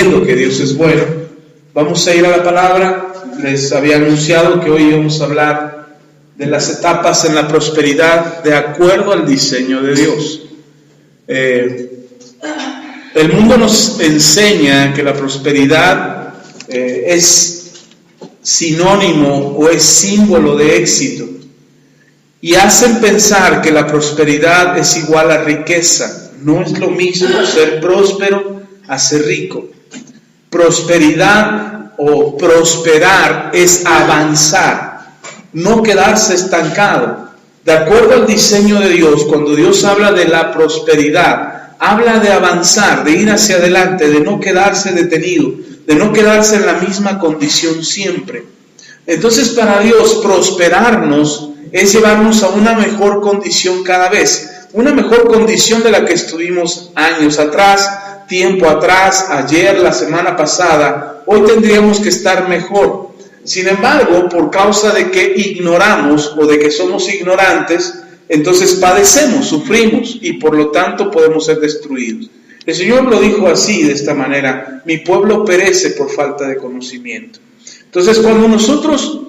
sabiendo que Dios es bueno. Vamos a ir a la palabra. Les había anunciado que hoy íbamos a hablar de las etapas en la prosperidad de acuerdo al diseño de Dios. El mundo nos enseña que la prosperidad es sinónimo o es símbolo de éxito, y hacen pensar que la prosperidad es igual a riqueza. No es lo mismo ser próspero a ser rico. Prosperidad o prosperar es avanzar, no quedarse estancado. De acuerdo al diseño de Dios, cuando Dios habla de la prosperidad, habla de avanzar, de ir hacia adelante, de no quedarse detenido, de no quedarse en la misma condición siempre. Entonces, para Dios, prosperarnos es llevarnos a una mejor condición cada vez, una mejor condición de la que estuvimos años atrás, tiempo atrás, ayer, la semana pasada. Hoy tendríamos que estar mejor. Sin embargo, por causa de que ignoramos o de que somos ignorantes, entonces padecemos, sufrimos y por lo tanto podemos ser destruidos. El Señor lo dijo así, de esta manera: mi pueblo perece por falta de conocimiento. Entonces, cuando nosotros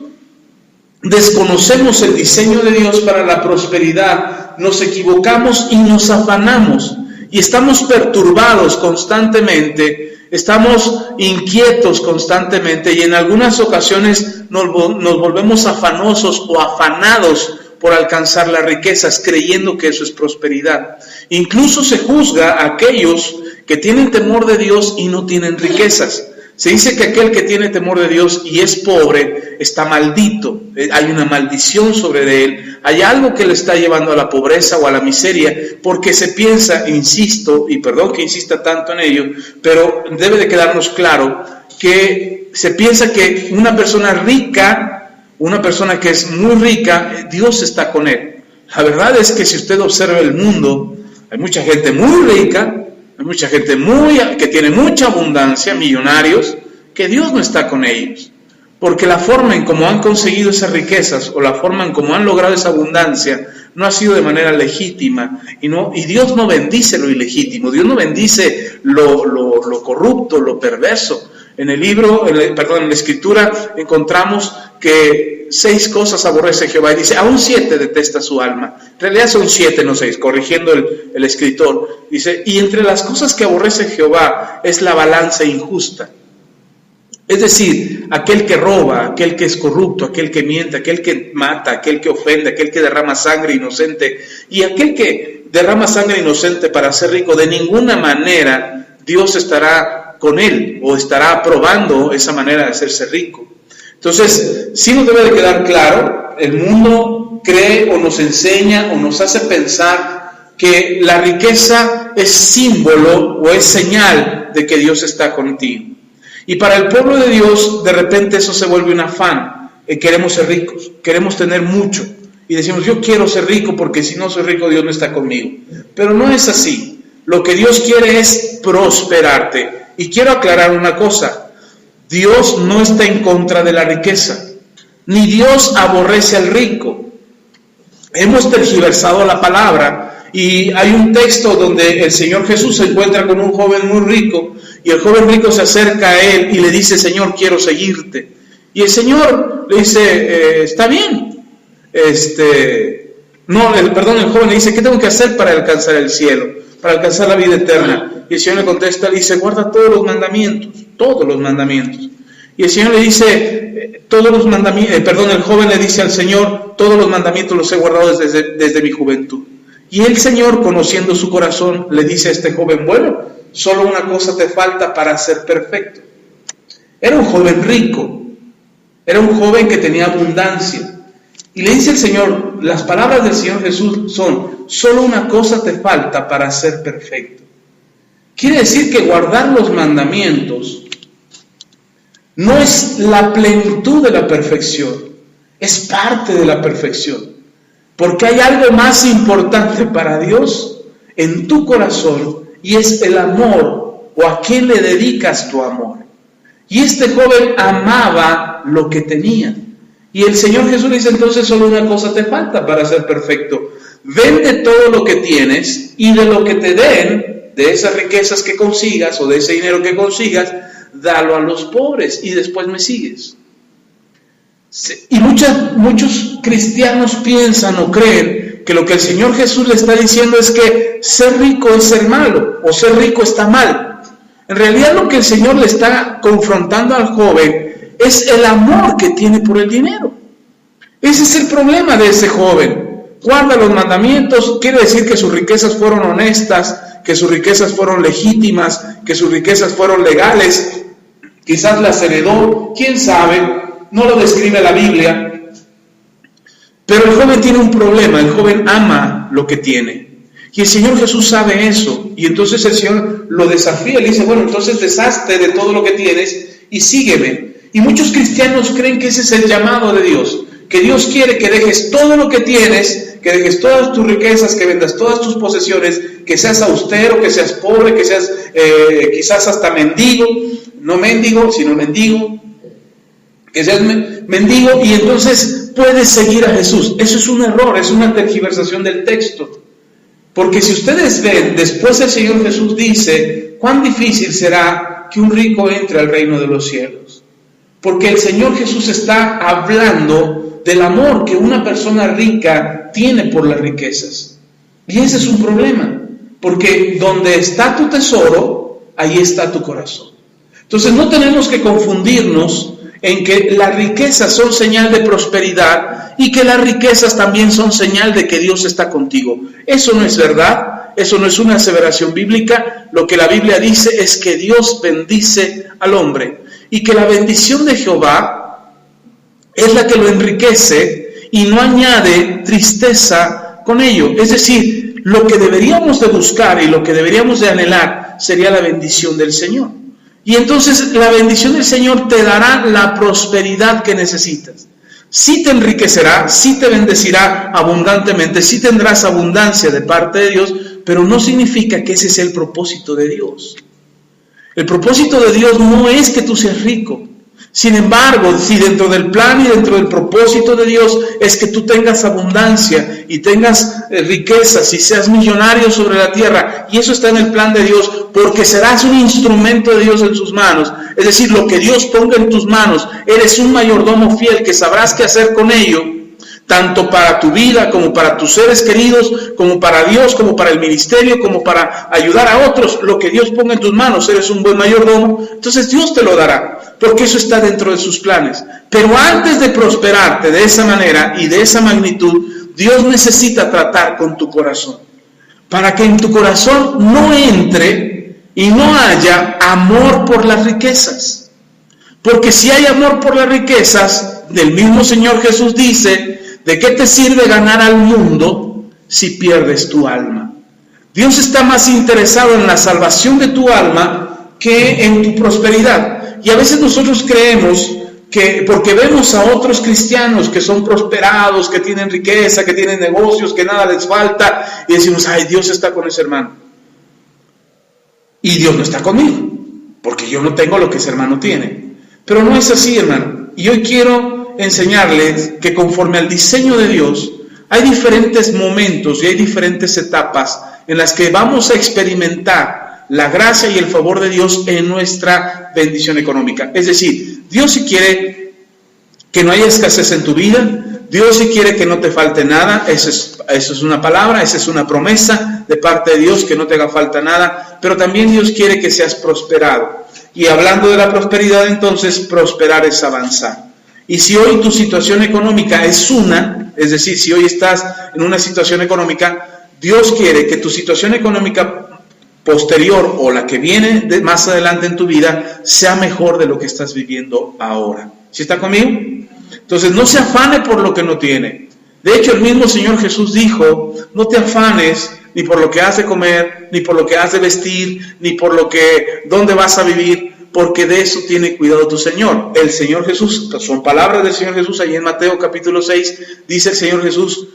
desconocemos el diseño de Dios para la prosperidad, nos equivocamos y nos afanamos y estamos perturbados constantemente, estamos inquietos constantemente y en algunas ocasiones nos volvemos afanosos o afanados por alcanzar las riquezas, creyendo que eso es prosperidad. Incluso se juzga a aquellos que tienen temor de Dios y no tienen riquezas. Se dice que aquel que tiene temor de Dios y es pobre está maldito, hay una maldición sobre él, hay algo que le está llevando a la pobreza o a la miseria, porque se piensa, insisto, y perdón que insista tanto en ello, pero debe de quedarnos claro que se piensa que una persona rica, una persona que es muy rica, Dios está con él. La verdad es que si usted observa el mundo, hay mucha gente muy rica, hay mucha gente que tiene mucha abundancia, millonarios, que Dios no está con ellos. Porque la forma en cómo han conseguido esas riquezas o la forma en cómo han logrado esa abundancia no ha sido de manera legítima. Y Dios no bendice lo ilegítimo, Dios no bendice lo corrupto, lo perverso. En el libro, en la Escritura, encontramos que 6 cosas aborrece Jehová, y dice, aún 7 detesta su alma. En realidad son 7, no 6, corrigiendo el escritor. Dice, y entre las cosas que aborrece Jehová es la balanza injusta. Es decir, aquel que roba, aquel que es corrupto, aquel que miente, aquel que mata, aquel que ofende, aquel que derrama sangre inocente. Y aquel que derrama sangre inocente para ser rico, de ninguna manera Dios estará con él o estará aprobando esa manera de hacerse rico. Entonces, sí nos debe de quedar claro, el mundo cree o nos enseña o nos hace pensar que la riqueza es símbolo o es señal de que Dios está contigo. Y para el pueblo de Dios, de repente eso se vuelve un afán. Queremos ser ricos, queremos tener mucho. Y decimos, yo quiero ser rico porque si no soy rico, Dios no está conmigo. Pero no es así. Lo que Dios quiere es prosperarte. Y quiero aclarar una cosa. Dios no está en contra de la riqueza. Ni Dios aborrece al rico. Hemos tergiversado la palabra. Y hay un texto donde el Señor Jesús se encuentra con un joven muy rico. Y el joven rico se acerca a él y le dice, Señor, quiero seguirte. Y el Señor le dice, está bien. El joven le dice, ¿qué tengo que hacer para alcanzar el cielo? Para alcanzar la vida eterna. Y el Señor le contesta, le dice, guarda todos los mandamientos. Y el Señor le dice, el joven le dice al Señor, todos los mandamientos los he guardado desde mi juventud. Y el Señor, conociendo su corazón, le dice a este joven, bueno, solo una cosa te falta para ser perfecto. Era un joven rico, era un joven que tenía abundancia. Y le dice el Señor, las palabras del Señor Jesús son, solo una cosa te falta para ser perfecto. Quiere decir que guardar los mandamientos no es la plenitud de la perfección, es parte de la perfección. Porque hay algo más importante para Dios en tu corazón y es el amor, o a quién le dedicas tu amor. Y este joven amaba lo que tenía. Y el Señor Jesús le dice, entonces solo una cosa te falta para ser perfecto. Vende todo lo que tienes y de lo que te den, de esas riquezas que consigas o de ese dinero que consigas, dalo a los pobres y después me sigues. Y muchos cristianos piensan o creen que lo que el Señor Jesús le está diciendo es que ser rico es ser malo o ser rico está mal. En realidad lo que el Señor le está confrontando al joven es el amor que tiene por el dinero. Ese es el problema de ese joven. Guarda los mandamientos, quiere decir que sus riquezas fueron honestas, que sus riquezas fueron legítimas, que sus riquezas fueron legales, quizás las heredó, quién sabe, no lo describe la Biblia, pero el joven tiene un problema, el joven ama lo que tiene, y el Señor Jesús sabe eso, y entonces el Señor lo desafía, le dice, bueno, entonces deshazte de todo lo que tienes y sígueme. Y muchos cristianos creen que ese es el llamado de Dios, que Dios quiere que dejes todo lo que tienes, que dejes todas tus riquezas, que vendas todas tus posesiones, que seas austero, que seas pobre, que seas quizás hasta mendigo, no mendigo, sino mendigo, que seas mendigo y entonces puedes seguir a Jesús. Eso es un error, es una tergiversación del texto. Porque si ustedes ven, después el Señor Jesús dice, cuán difícil será que un rico entre al reino de los cielos. Porque el Señor Jesús está hablando del amor que una persona rica tiene por las riquezas. Y ese es un problema, porque donde está tu tesoro, ahí está tu corazón. Entonces no tenemos que confundirnos en que las riquezas son señal de prosperidad y que las riquezas también son señal de que Dios está contigo. Eso no es verdad, eso no es una aseveración bíblica. Lo que la Biblia dice es que Dios bendice al hombre y que la bendición de Jehová es la que lo enriquece y no añade tristeza con ello. Es decir, lo que deberíamos de buscar y lo que deberíamos de anhelar sería la bendición del Señor. Y entonces la bendición del Señor te dará la prosperidad que necesitas. Sí te enriquecerá, sí te bendecirá abundantemente, sí tendrás abundancia de parte de Dios, pero no significa que ese sea el propósito de Dios. El propósito de Dios no es que tú seas rico. Sin embargo, si dentro del plan y dentro del propósito de Dios es que tú tengas abundancia y tengas riquezas y seas millonario sobre la tierra, y eso está en el plan de Dios, porque serás un instrumento de Dios en sus manos, es decir, lo que Dios ponga en tus manos, eres un mayordomo fiel que sabrás qué hacer con ello, tanto para tu vida, como para tus seres queridos, como para Dios, como para el ministerio, como para ayudar a otros. Lo que Dios ponga en tus manos, eres un buen mayordomo, entonces Dios te lo dará, porque eso está dentro de sus planes. Pero antes de prosperarte de esa manera y de esa magnitud, Dios necesita tratar con tu corazón, para que en tu corazón no entre y no haya amor por las riquezas. Porque si hay amor por las riquezas, del mismo Señor Jesús dice, ¿de qué te sirve ganar al mundo si pierdes tu alma? Dios está más interesado en la salvación de tu alma que en tu prosperidad. Y a veces nosotros creemos que porque vemos a otros cristianos que son prosperados, que tienen riqueza, que tienen negocios, que nada les falta, y decimos, ay, Dios está con ese hermano. Y Dios no está conmigo, porque yo no tengo lo que ese hermano tiene. Pero no es así, hermano. Y hoy quiero enseñarles que conforme al diseño de Dios, hay diferentes momentos y hay diferentes etapas en las que vamos a experimentar la gracia y el favor de Dios en nuestra bendición económica. Es decir, Dios sí quiere que no haya escasez en tu vida, Dios sí quiere que no te falte nada, eso es una palabra, esa es una promesa de parte de Dios, que no te haga falta nada, pero también Dios quiere que seas prosperado. Y hablando de la prosperidad, entonces, prosperar es avanzar. Y si hoy tu situación económica es es decir, si hoy estás en una situación económica, Dios quiere que tu situación económica posterior o la que viene más adelante en tu vida sea mejor de lo que estás viviendo ahora. ¿Sí está conmigo? Entonces no se afane por lo que no tiene. De hecho, el mismo Señor Jesús dijo, no te afanes ni por lo que has de comer, ni por lo que has de vestir, ni por dónde vas a vivir, porque de eso tiene cuidado tu Señor. El Señor Jesús, son palabras del Señor Jesús, ahí en Mateo capítulo 6, dice el Señor Jesús,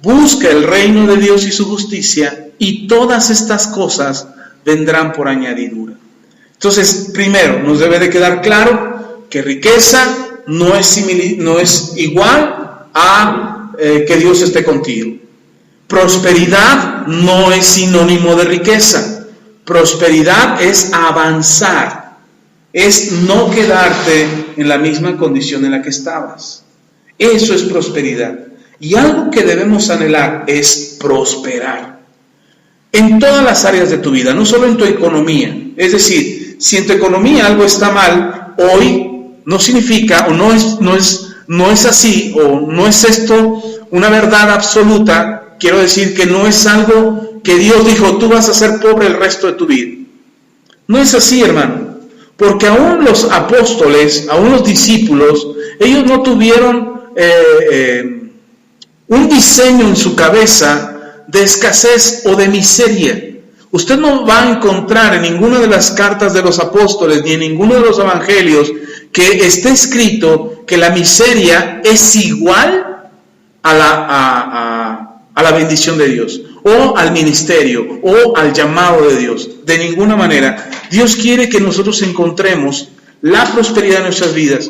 busca el reino de Dios y su justicia, y todas estas cosas vendrán por añadidura. Entonces, primero, nos debe de quedar claro que riqueza no es igual a que Dios esté contigo. Prosperidad no es sinónimo de riqueza. Prosperidad es avanzar, es no quedarte en la misma condición en la que estabas. Eso es prosperidad. Y algo que debemos anhelar es prosperar en todas las áreas de tu vida, no solo en tu economía. Es decir, si en tu economía algo está mal, hoy no significa, o no es así, o no es esto una verdad absoluta. Quiero decir que no es algo que Dios dijo, tú vas a ser pobre el resto de tu vida. No es así, hermano, porque aún los apóstoles, aún los discípulos, ellos no tuvieron un diseño en su cabeza de escasez o de miseria. Usted no va a encontrar en ninguna de las cartas de los apóstoles ni en ninguno de los evangelios que esté escrito que la miseria es igual a la bendición de Dios, o al ministerio, o al llamado de Dios. De ninguna manera. Dios quiere que nosotros encontremos la prosperidad en nuestras vidas,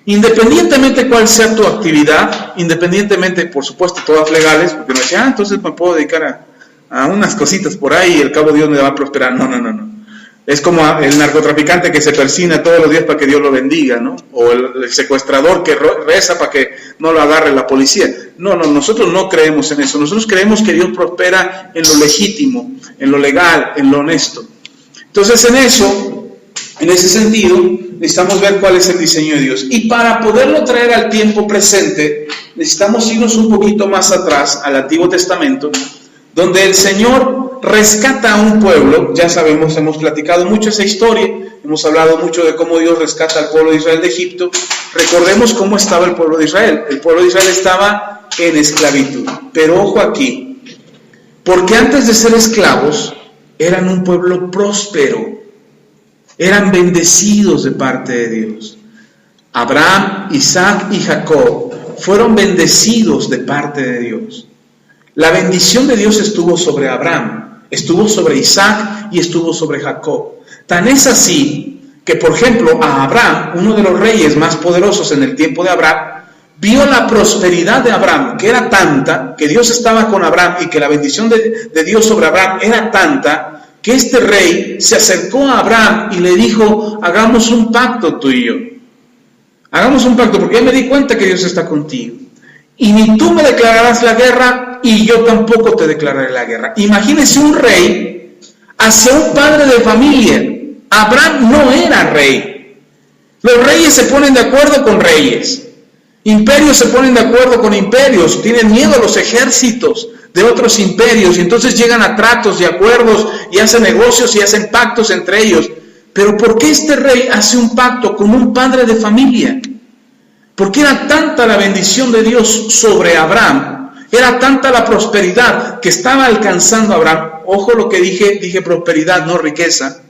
independientemente cuál sea tu actividad, independientemente, por supuesto, todas legales, porque no decía, entonces me puedo dedicar a unas cositas por ahí y al cabo Dios me va a prosperar. No. Es como el narcotraficante que se persina todos los días para que Dios lo bendiga, ¿no? O el secuestrador que reza para que no lo agarre la policía. No, nosotros no creemos en eso. Nosotros creemos que Dios prospera en lo legítimo, en lo legal, en lo honesto. Entonces en ese sentido, necesitamos ver cuál es el diseño de Dios. Y para poderlo traer al tiempo presente, necesitamos irnos un poquito más atrás, al Antiguo Testamento, donde el Señor rescata a un pueblo. Ya sabemos, hemos platicado mucho esa historia, hemos hablado mucho de cómo Dios rescata al pueblo de Israel de Egipto. Recordemos cómo estaba el pueblo de Israel. El pueblo de Israel estaba en esclavitud. Pero ojo aquí, porque antes de ser esclavos, eran un pueblo próspero, eran bendecidos de parte de Dios. Abraham, Isaac y Jacob fueron bendecidos de parte de Dios. La bendición de Dios estuvo sobre Abraham, estuvo sobre Isaac y estuvo sobre Jacob. Tan es así que, por ejemplo, a Abraham, uno de los reyes más poderosos en el tiempo de Abraham, vio la prosperidad de Abraham, que era tanta, que Dios estaba con Abraham y que la bendición de Dios sobre Abraham era tanta, que este rey se acercó a Abraham y le dijo, hagamos un pacto tú y yo. Hagamos un pacto, porque ya me di cuenta que Dios está contigo. Y ni tú me declararás la guerra, y yo tampoco te declararé la guerra. Imagínese un rey hacia un padre de familia. Abraham no era rey. Los reyes se ponen de acuerdo con reyes. Imperios se ponen de acuerdo con imperios. Tienen miedo a los ejércitos de otros imperios, y entonces llegan a tratos y acuerdos, y hacen negocios y hacen pactos entre ellos. Pero ¿por qué este rey hace un pacto con un padre de familia? Porque era tanta la bendición de Dios sobre Abraham, era tanta la prosperidad que estaba alcanzando Abraham. Ojo lo que dije prosperidad, no riqueza.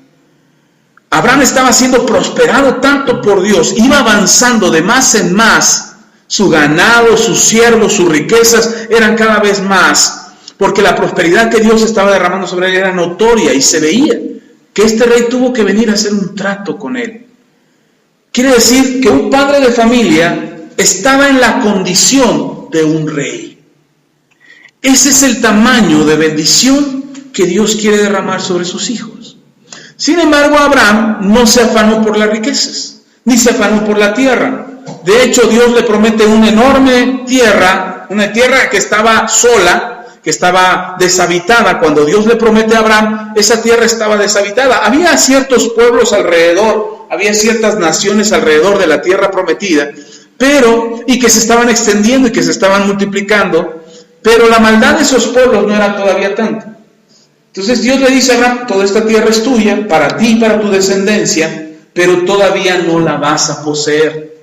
Abraham estaba siendo prosperado tanto por Dios, iba avanzando de más en más. Su ganado, sus siervos, sus riquezas eran cada vez más, porque la prosperidad que Dios estaba derramando sobre él era notoria, y se veía que este rey tuvo que venir a hacer un trato con él. Quiere decir que un padre de familia estaba en la condición de un rey. Ese es el tamaño de bendición que Dios quiere derramar sobre sus hijos. Sin embargo, Abraham no se afanó por las riquezas, ni se afanó por la tierra. De hecho, Dios le promete una enorme tierra, una tierra que estaba sola, que estaba deshabitada. Cuando Dios le promete a Abraham, esa tierra estaba deshabitada. Había ciertos pueblos alrededor, había ciertas naciones alrededor de la tierra prometida, y que se estaban extendiendo y que se estaban multiplicando, pero la maldad de esos pueblos no era todavía tanta. Entonces Dios le dice a Abraham, toda esta tierra es tuya, para ti y para tu descendencia, pero todavía no la vas a poseer.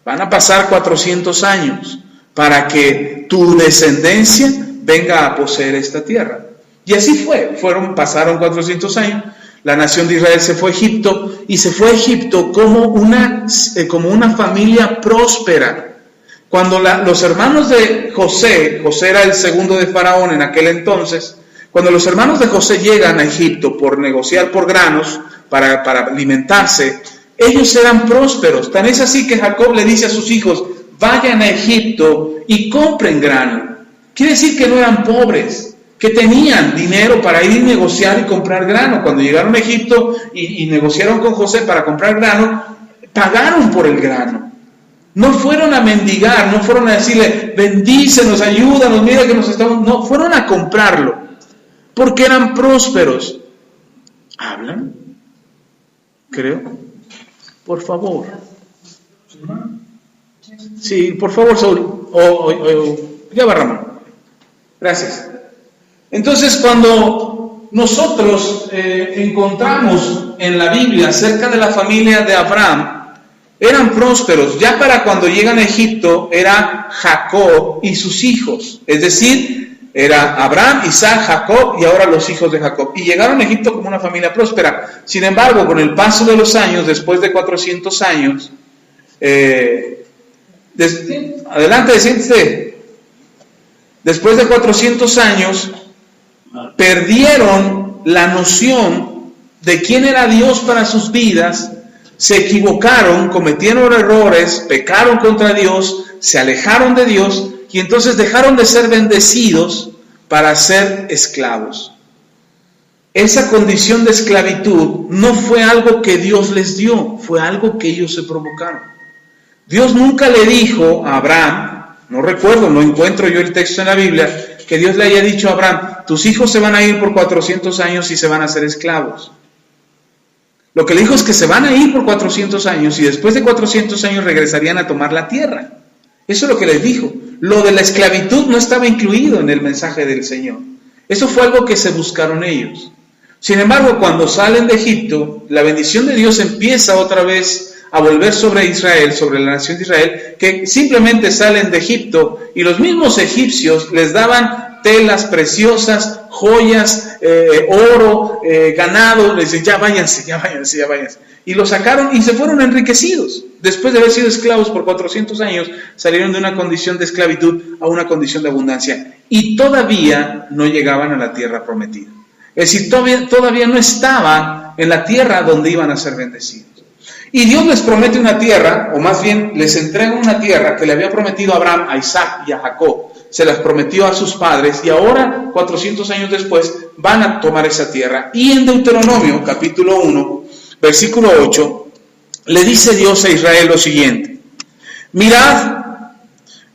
Van a pasar 400 años para que tu descendencia venga a poseer esta tierra. Y así fue, pasaron 400 años, la nación de Israel se fue a Egipto, y se fue a Egipto como una familia próspera. Cuando los hermanos de José era el segundo de Faraón en aquel entonces, cuando los hermanos de José llegan a Egipto por negociar por granos, para alimentarse, ellos eran prósperos. Tan es así que Jacob le dice a sus hijos, vayan a Egipto y compren grano. Quiere decir que no eran pobres, que tenían dinero para ir y negociar y comprar grano. Cuando llegaron a Egipto y negociaron con José para comprar grano, pagaron por el grano. No fueron a mendigar, no fueron a decirle, bendícenos, ayúdanos, mira que nos estamos... No, fueron a comprarlo, porque eran prósperos. ¿Hablan? Creo. Por favor. Sí, por favor, Saúl. Ya va, Ramón. Gracias. Entonces, cuando nosotros encontramos en la Biblia acerca de la familia de Abraham, eran prósperos. Ya para cuando llegan a Egipto, era Jacob y sus hijos. Es decir, era Abraham, Isaac, Jacob y ahora los hijos de Jacob. Y llegaron a Egipto como una familia próspera. Sin embargo, con el paso de los años, después de 400 años, adelante, siéntese. Después de 400 años, perdieron la noción de quién era Dios para sus vidas, se equivocaron, cometieron errores, pecaron contra Dios, se alejaron de Dios y entonces dejaron de ser bendecidos para ser esclavos. Esa condición de esclavitud no fue algo que Dios les dio, fue algo que ellos se provocaron. Dios nunca le dijo a Abraham, no recuerdo, no encuentro yo el texto en la Biblia, que Dios le haya dicho a Abraham, tus hijos se van a ir por 400 años y se van a hacer esclavos. Lo que le dijo es que se van a ir por 400 años y después de 400 años regresarían a tomar la tierra. Eso es lo que les dijo. Lo de la esclavitud no estaba incluido en el mensaje del Señor. Eso fue algo que se buscaron ellos. Sin embargo, cuando salen de Egipto, la bendición de Dios empieza otra vez a volver sobre Israel, sobre la nación de Israel, que simplemente salen de Egipto y los mismos egipcios les daban telas preciosas, joyas, oro, ganado, les dicen, ya váyanse. Y los sacaron y se fueron enriquecidos. Después de haber sido esclavos por 400 años, salieron de una condición de esclavitud a una condición de abundancia. Y todavía no llegaban a la tierra prometida. Es decir, todavía no estaban en la tierra donde iban a ser bendecidos. Y Dios les promete una tierra, o más bien les entrega una tierra que le había prometido a Abraham, a Isaac y a Jacob. Se las prometió a sus padres y ahora, 400 años después, van a tomar esa tierra. Y en Deuteronomio, capítulo 1, versículo 8, le dice Dios a Israel lo siguiente. Mirad,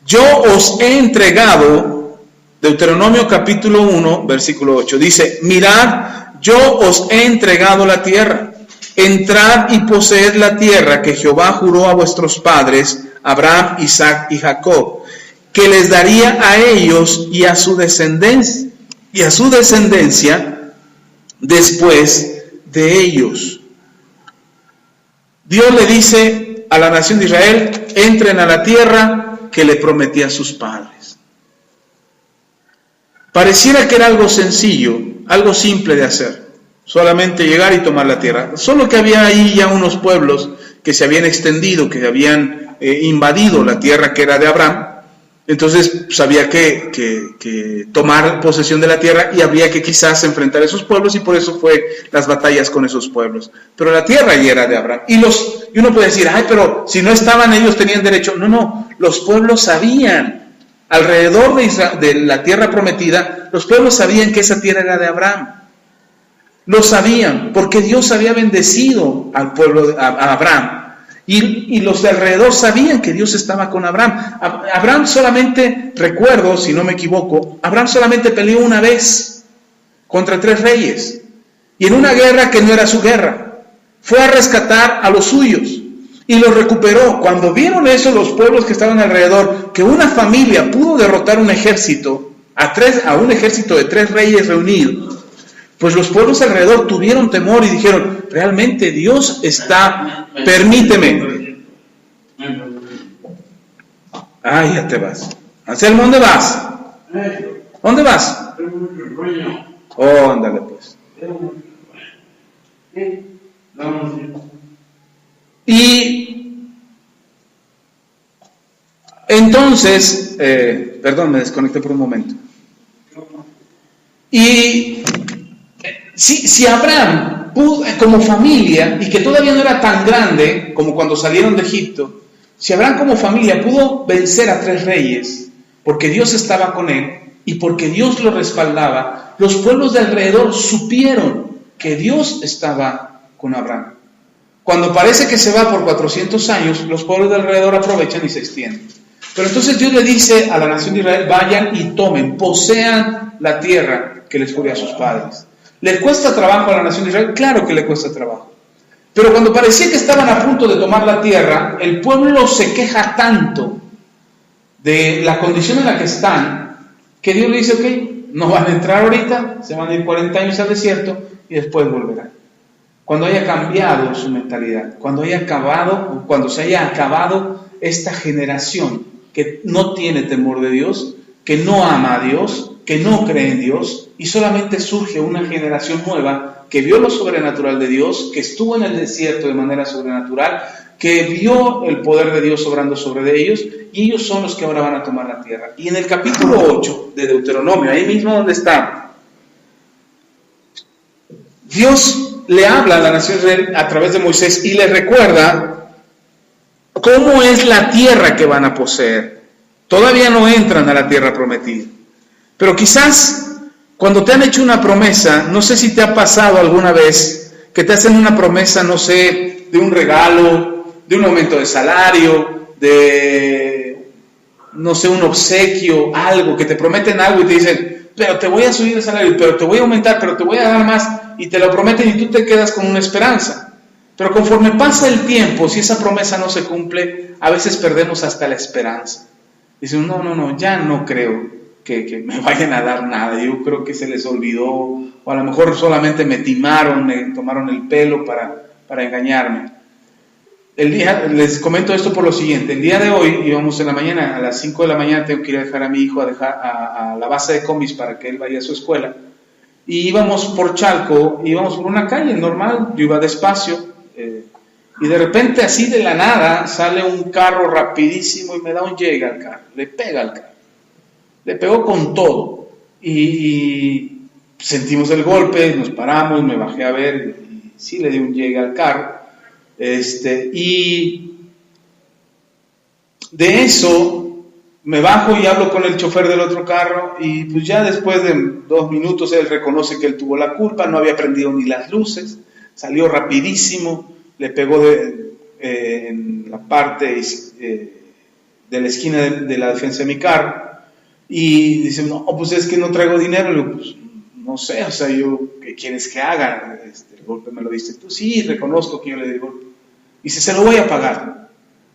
yo os he entregado, Deuteronomio capítulo 1, versículo 8, dice, mirad, yo os he entregado la tierra. Entrad y poseed la tierra que Jehová juró a vuestros padres, Abraham, Isaac y Jacob, que les daría a ellos y a su descendencia, después de ellos. Dios le dice a la nación de Israel, entren a la tierra que le prometí a sus padres. Pareciera que era algo sencillo, algo simple de hacer. Solamente llegar y tomar la tierra. Solo que había ahí ya unos pueblos que se habían extendido, que habían invadido la tierra que era de Abraham. Entonces pues, había que tomar posesión de la tierra y habría que quizás enfrentar a esos pueblos y por eso fue las batallas con esos pueblos. Pero la tierra ya era de Abraham. Y uno puede decir, ay, pero si no estaban ellos tenían derecho. No, los pueblos sabían. Alrededor de la tierra prometida, los pueblos sabían que esa tierra era de Abraham. Lo sabían, porque Dios había bendecido al pueblo, a Abraham. Y los de alrededor sabían que Dios estaba con Abraham. Abraham solamente, recuerdo, si no me equivoco, Abraham solamente peleó una vez contra 3 reyes. Y en una guerra que no era su guerra. Fue a rescatar a los suyos. Y los recuperó. Cuando vieron eso los pueblos que estaban alrededor, que una familia pudo derrotar un ejército, a un ejército de 3 reyes reunidos, pues los pueblos alrededor tuvieron temor y dijeron, realmente Dios está, permíteme. Ay, ya te vas. Anselmo, ¿dónde vas? ¿Dónde vas? Oh, ándale pues. Y entonces, perdón, me desconecté por un momento. Y si Abraham pudo, como familia, y que todavía no era tan grande como cuando salieron de Egipto, si Abraham como familia pudo vencer a 3 reyes, porque Dios estaba con él, y porque Dios lo respaldaba, los pueblos de alrededor supieron que Dios estaba con Abraham. Cuando parece que se va por 400 años, los pueblos de alrededor aprovechan y se extienden. Pero entonces Dios le dice a la nación de Israel, vayan y tomen, posean la tierra que les juré a sus padres. ¿Le cuesta trabajo a la nación de Israel? Claro que le cuesta trabajo. Pero cuando parecía que estaban a punto de tomar la tierra, el pueblo se queja tanto de la condición en la que están, que Dios le dice, ok, no van a entrar ahorita, se van a ir 40 años al desierto y después volverán. Cuando haya cambiado su mentalidad, cuando se haya acabado esta generación que no tiene temor de Dios, que no ama a Dios, que no cree en Dios, y solamente surge una generación nueva que vio lo sobrenatural de Dios, que estuvo en el desierto de manera sobrenatural, que vio el poder de Dios obrando sobre ellos, y ellos son los que ahora van a tomar la tierra. Y en el capítulo 8 de Deuteronomio, ahí mismo donde está, Dios le habla a la nación de Israel a través de Moisés y le recuerda cómo es la tierra que van a poseer. Todavía no entran a la tierra prometida. Pero quizás cuando te han hecho una promesa, no sé si te ha pasado alguna vez que te hacen una promesa, no sé, de un regalo, de un aumento de salario, de, no sé, un obsequio, algo, que te prometen algo y te dicen, pero te voy a subir el salario, pero te voy a aumentar, pero te voy a dar más, y te lo prometen y tú te quedas con una esperanza. Pero conforme pasa el tiempo, si esa promesa no se cumple, a veces perdemos hasta la esperanza. Dicen, no, ya no creo que me vayan a dar nada, yo creo que se les olvidó, o a lo mejor solamente me timaron, me tomaron el pelo para engañarme. Les comento esto por lo siguiente, el día de hoy íbamos en la mañana, a las 5 de la mañana tengo que ir a dejar a mi hijo a la base de combis para que él vaya a su escuela, y íbamos por Chalco, íbamos por una calle normal, yo iba despacio, y de repente así de la nada sale un carro rapidísimo y me da un llegue al carro, le pega al carro. Le pegó con todo y sentimos el golpe, nos paramos, me bajé a ver y sí le di un llegue al carro. Y de eso me bajo y hablo con el chofer del otro carro y pues ya después de 2 minutos él reconoce que él tuvo la culpa, no había prendido ni las luces, salió rapidísimo, le pegó en la parte de la esquina de la defensa de mi carro. Y dice, no, pues es que no traigo dinero. Le digo, pues no sé, o sea, ¿qué quieres que haga? El golpe me lo diste tú. Sí, reconozco que yo le di el golpe. Dice, se lo voy a pagar.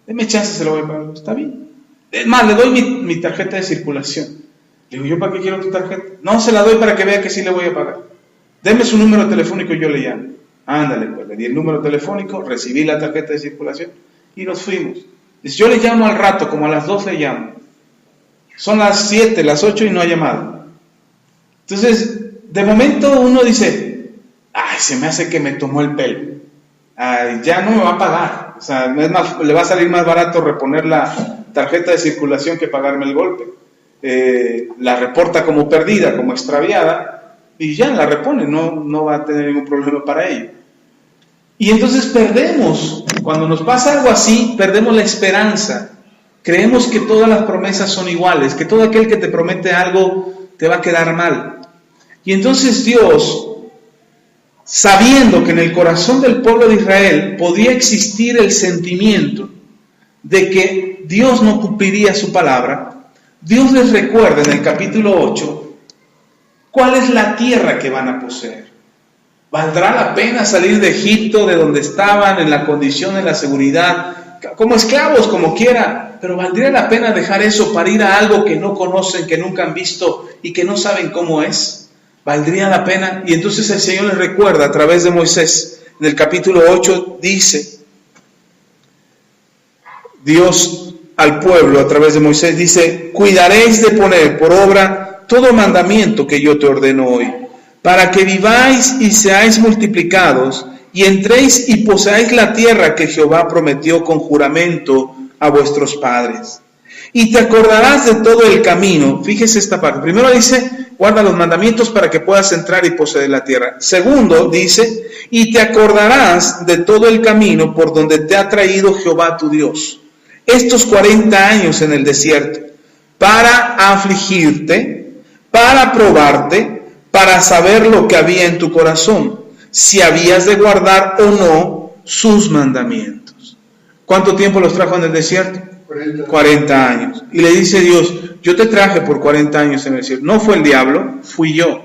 Deme chance, se lo voy a pagar. Está bien. Es más, le doy mi tarjeta de circulación. Le digo, ¿yo para qué quiero tu tarjeta? No, se la doy para que vea que sí le voy a pagar. Deme su número telefónico y yo le llamo. Ándale, pues le di el número telefónico, recibí la tarjeta de circulación y nos fuimos. Dice, yo le llamo al rato, como a las 2 le llamo. Son las 7, las 8 y no ha llamado. Entonces, de momento uno dice, ay, se me hace que me tomó el pelo. Ay, ya no me va a pagar. O sea, le va a salir más barato reponer la tarjeta de circulación que pagarme el golpe. La reporta como perdida, como extraviada, y ya la repone, no va a tener ningún problema para ello. Y entonces perdemos, cuando nos pasa algo así, perdemos la esperanza. Creemos que todas las promesas son iguales, que todo aquel que te promete algo te va a quedar mal. Y entonces Dios, sabiendo que en el corazón del pueblo de Israel podía existir el sentimiento de que Dios no cumpliría su palabra, Dios les recuerda en el capítulo 8 cuál es la tierra que van a poseer. ¿Valdrá la pena salir de Egipto, de donde estaban, en la condición, en la seguridad, como esclavos, como quiera? Pero ¿valdría la pena dejar eso para ir a algo que no conocen, que nunca han visto y que no saben cómo es? ¿Valdría la pena? Y entonces el Señor les recuerda a través de Moisés, en el capítulo 8 dice, Dios al pueblo a través de Moisés dice, cuidaréis de poner por obra todo mandamiento que yo te ordeno hoy, para que viváis y seáis multiplicados, y entréis y poseáis la tierra que Jehová prometió con juramento a vuestros padres. Y te acordarás de todo el camino. Fíjese esta parte. Primero dice, guarda los mandamientos para que puedas entrar y poseer la tierra. Segundo dice, y te acordarás de todo el camino por donde te ha traído Jehová tu Dios, estos 40 años en el desierto, para afligirte, para probarte, para saber lo que había en tu corazón, si habías de guardar o no sus mandamientos. ¿Cuánto tiempo los trajo en el desierto? 40 años. Y le dice Dios, yo te traje por 40 años en el desierto. No fue el diablo, fui yo.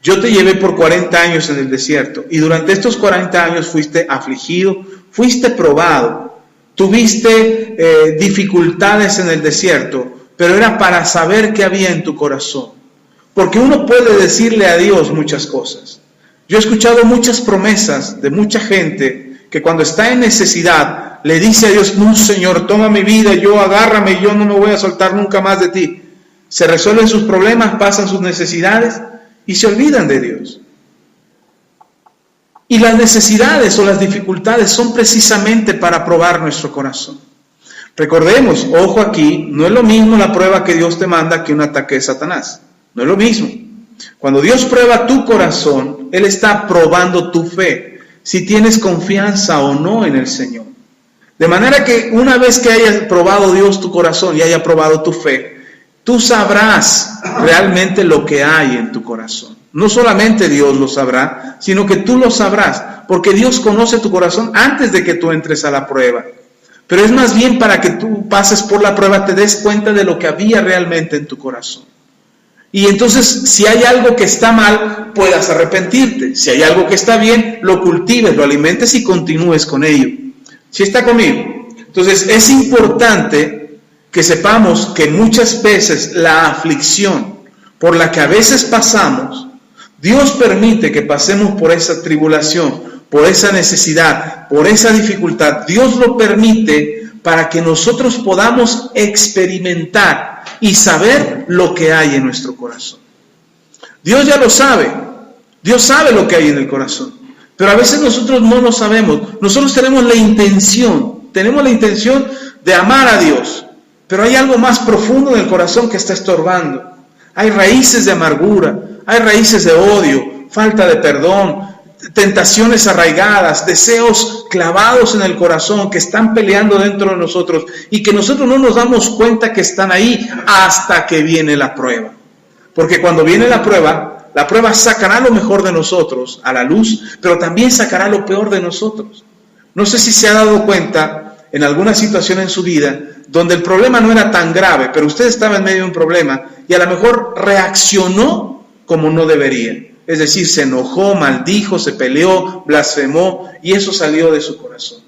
Yo te llevé por 40 años en el desierto. Y durante estos 40 años fuiste afligido, fuiste probado, tuviste dificultades en el desierto, pero era para saber qué había en tu corazón. Porque uno puede decirle a Dios muchas cosas. Yo he escuchado muchas promesas de mucha gente que cuando está en necesidad le dice a Dios, no, Señor, toma mi vida, yo agárrame, yo no me voy a soltar nunca más de ti. Se resuelven sus problemas, pasan sus necesidades y se olvidan de Dios. Y las necesidades o las dificultades son precisamente para probar nuestro corazón. Recordemos, ojo aquí, no es lo mismo la prueba que Dios te manda que un ataque de Satanás. No es lo mismo. Cuando Dios prueba tu corazón, Él está probando tu fe, si tienes confianza o no en el Señor. De manera que una vez que haya probado Dios tu corazón y haya probado tu fe, tú sabrás realmente lo que hay en tu corazón. No solamente Dios lo sabrá, sino que tú lo sabrás, porque Dios conoce tu corazón antes de que tú entres a la prueba. Pero es más bien para que tú pases por la prueba, te des cuenta de lo que había realmente en tu corazón. Y entonces, si hay algo que está mal, puedas arrepentirte. Si hay algo que está bien, lo cultives, lo alimentes y continúes con ello. ¿Sí está conmigo? Entonces, es importante que sepamos que muchas veces la aflicción por la que a veces pasamos, Dios permite que pasemos por esa tribulación, por esa necesidad, por esa dificultad. Dios lo permite para que nosotros podamos experimentar y saber lo que hay en nuestro corazón. Dios ya lo sabe. Dios sabe lo que hay en el corazón. Pero a veces nosotros no lo sabemos. Nosotros tenemos la intención de amar a Dios. Pero hay algo más profundo en el corazón que está estorbando. Hay raíces de amargura, hay raíces de odio, falta de perdón, tentaciones arraigadas, deseos clavados en el corazón que están peleando dentro de nosotros y que nosotros no nos damos cuenta que están ahí hasta que viene la prueba. Porque cuando viene la prueba sacará lo mejor de nosotros a la luz, pero también sacará lo peor de nosotros. No sé si se ha dado cuenta en alguna situación en su vida donde el problema no era tan grave, pero usted estaba en medio de un problema y a lo mejor reaccionó como no debería. Es decir, se enojó, maldijo, se peleó, blasfemó y eso salió de su corazón.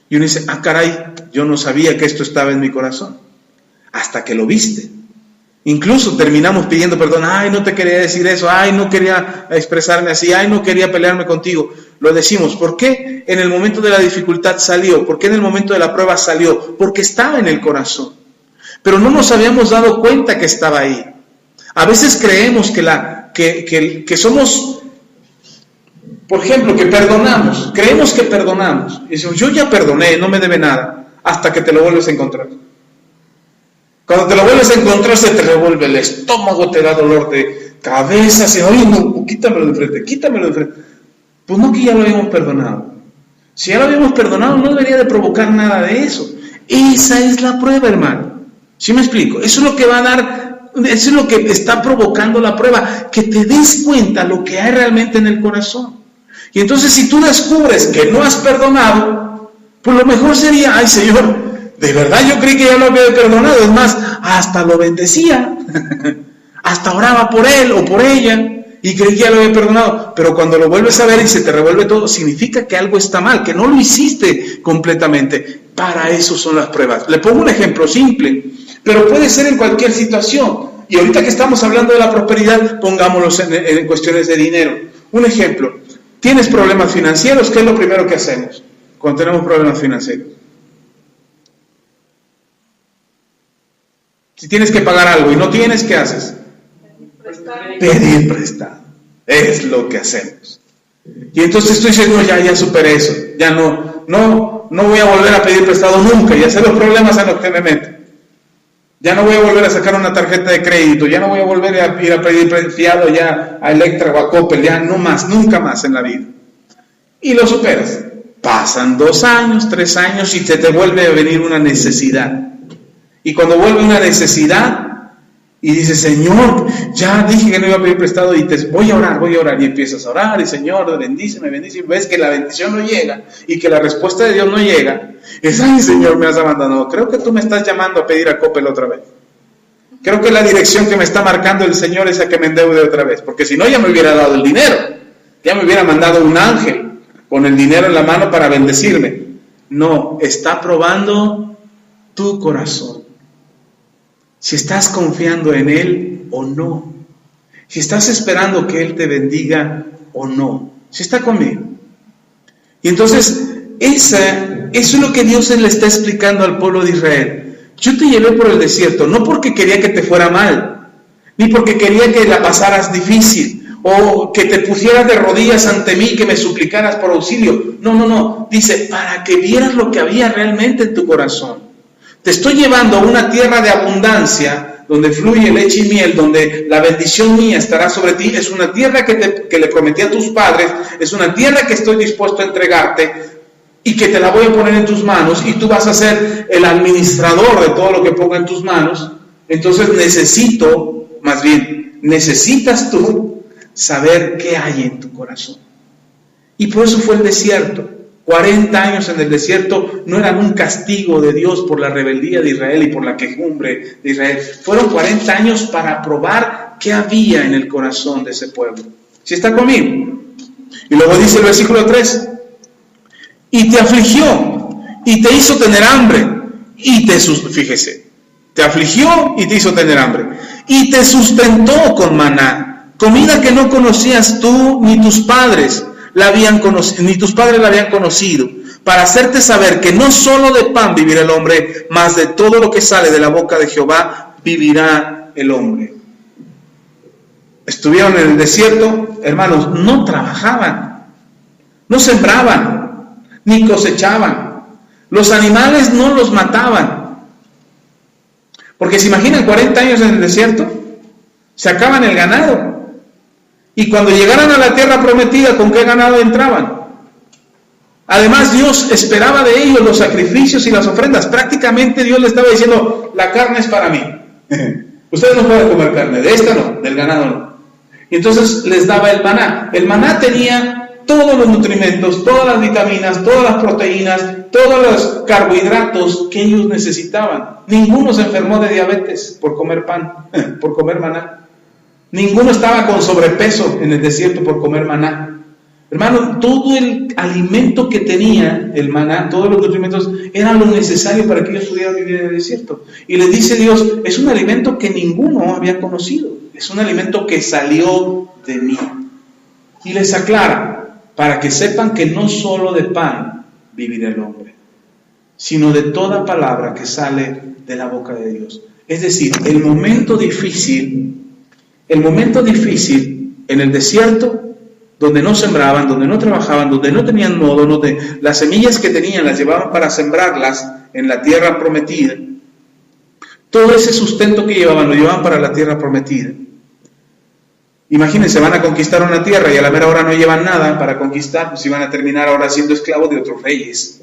Y uno dice, caray, yo no sabía que esto estaba en mi corazón. Hasta que lo viste. Incluso terminamos pidiendo perdón. Ay, no te quería decir eso. Ay, no quería expresarme así. Ay, no quería pelearme contigo. Lo decimos. ¿Por qué en el momento de la dificultad salió? ¿Por qué en el momento de la prueba salió? Porque estaba en el corazón. Pero no nos habíamos dado cuenta que estaba ahí. A veces creemos que somos, por ejemplo, que perdonamos. Creemos que perdonamos. Y decimos, yo ya perdoné, no me debe nada. Hasta que te lo vuelves a encontrar. Cuando te lo vuelves a encontrar, se te revuelve el estómago, te da dolor de cabeza, así, oye, no, quítamelo de frente. Pues no, que ya lo habíamos perdonado. Si ya lo habíamos perdonado, no debería de provocar nada de eso. Esa es la prueba, hermano. ¿Sí me explico? Eso es lo que va a dar, eso es lo que está provocando la prueba, que te des cuenta lo que hay realmente en el corazón. Y entonces, si tú descubres que no has perdonado, pues lo mejor sería, ay, Señor, de verdad yo creí que ya lo había perdonado, es más, hasta lo bendecía, hasta oraba por él o por ella y creí que ya lo había perdonado, pero cuando lo vuelves a ver y se te revuelve todo, significa que algo está mal, que no lo hiciste completamente. Para eso son las pruebas. Le pongo un ejemplo simple, pero puede ser en cualquier situación. Y ahorita que estamos hablando de la prosperidad, pongámoslo en cuestiones de dinero. Un ejemplo, ¿tienes problemas financieros? ¿Qué es lo primero que hacemos cuando tenemos problemas financieros? Si tienes que pagar algo y no tienes, ¿qué haces? Pedir prestado. Es lo que hacemos. Y entonces tú dices, no, ya superé eso. Ya no voy a volver a pedir prestado nunca. Ya sé los problemas en los que me meto. Ya no voy a volver a sacar una tarjeta de crédito. Ya no voy a volver a ir a pedir fiado ya a Electra o a Coppel. Ya no más, nunca más en la vida. Y lo superas. Pasan 2 años, 3 años y te vuelve a venir una necesidad. Y cuando vuelve una necesidad Y dice, Señor, ya dije que no iba a pedir prestado y te voy a orar. Y empiezas a orar y Señor, bendíceme. Y ves que la bendición no llega y que la respuesta de Dios no llega. Es, ay, Señor, me has abandonado. Creo que tú me estás llamando a pedir a Coppel otra vez. Creo que la dirección que me está marcando el Señor es a que me endeude otra vez. Porque si no, ya me hubiera dado el dinero. Ya me hubiera mandado un ángel con el dinero en la mano para bendecirme. No, está probando tu corazón. Si estás confiando en Él o no. Si estás esperando que Él te bendiga o no. Si está conmigo. Y entonces, eso es lo que Dios le está explicando al pueblo de Israel. Yo te llevé por el desierto, no porque quería que te fuera mal, ni porque quería que la pasaras difícil, o que te pusieras de rodillas ante mí, que me suplicaras por auxilio. No. Dice, para que vieras lo que había realmente en tu corazón. Te estoy llevando a una tierra de abundancia, donde fluye leche y miel, donde la bendición mía estará sobre ti. Es una tierra que le prometí a tus padres, es una tierra que estoy dispuesto a entregarte y que te la voy a poner en tus manos y tú vas a ser el administrador de todo lo que ponga en tus manos. Entonces necesitas tú saber qué hay en tu corazón. Y por eso fue el desierto. 40 años en el desierto no eran un castigo de Dios por la rebeldía de Israel y por la quejumbre de Israel. Fueron 40 años para probar qué había en el corazón de ese pueblo. ¿Sí está conmigo? Y luego dice el versículo 3. Y te afligió y te hizo tener hambre. Fíjese, te afligió y te hizo tener hambre. Y te sustentó con maná, comida que no conocías tú ni tus padres ni tus padres la habían conocido, para hacerte saber que no solo de pan vivirá el hombre, mas de todo lo que sale de la boca de Jehová vivirá el hombre. Estuvieron en el desierto, hermanos, no trabajaban, no sembraban, ni cosechaban. Los animales no los mataban. Porque se imaginan 40 años en el desierto, se acaban el ganado. Y cuando llegaran a la tierra prometida, ¿con qué ganado entraban? Además, Dios esperaba de ellos los sacrificios y las ofrendas. Prácticamente Dios le estaba diciendo, la carne es para mí. Ustedes no pueden comer carne, de esta no, del ganado no. Y entonces les daba el maná. El maná tenía todos los nutrimentos, todas las vitaminas, todas las proteínas, todos los carbohidratos que ellos necesitaban. Ninguno se enfermó de diabetes por comer pan, por comer maná. Ninguno estaba con sobrepeso en el desierto por comer maná. Hermano, todo el alimento que tenía el maná, todos los nutrimentos, era lo necesario para que ellos pudieran vivir en el desierto. Y les dice Dios, es un alimento que ninguno había conocido. Es un alimento que salió de mí. Y les aclara, para que sepan que no solo de pan vivirá el hombre, sino de toda palabra que sale de la boca de Dios. Es decir, el momento difícil en el desierto, donde no sembraban, donde no trabajaban, donde no tenían modo, donde las semillas que tenían las llevaban para sembrarlas en la tierra prometida, todo ese sustento que llevaban, lo llevaban para la tierra prometida. Imagínense, van a conquistar una tierra y a la mera hora no llevan nada para conquistar, pues iban a terminar ahora siendo esclavos de otros reyes.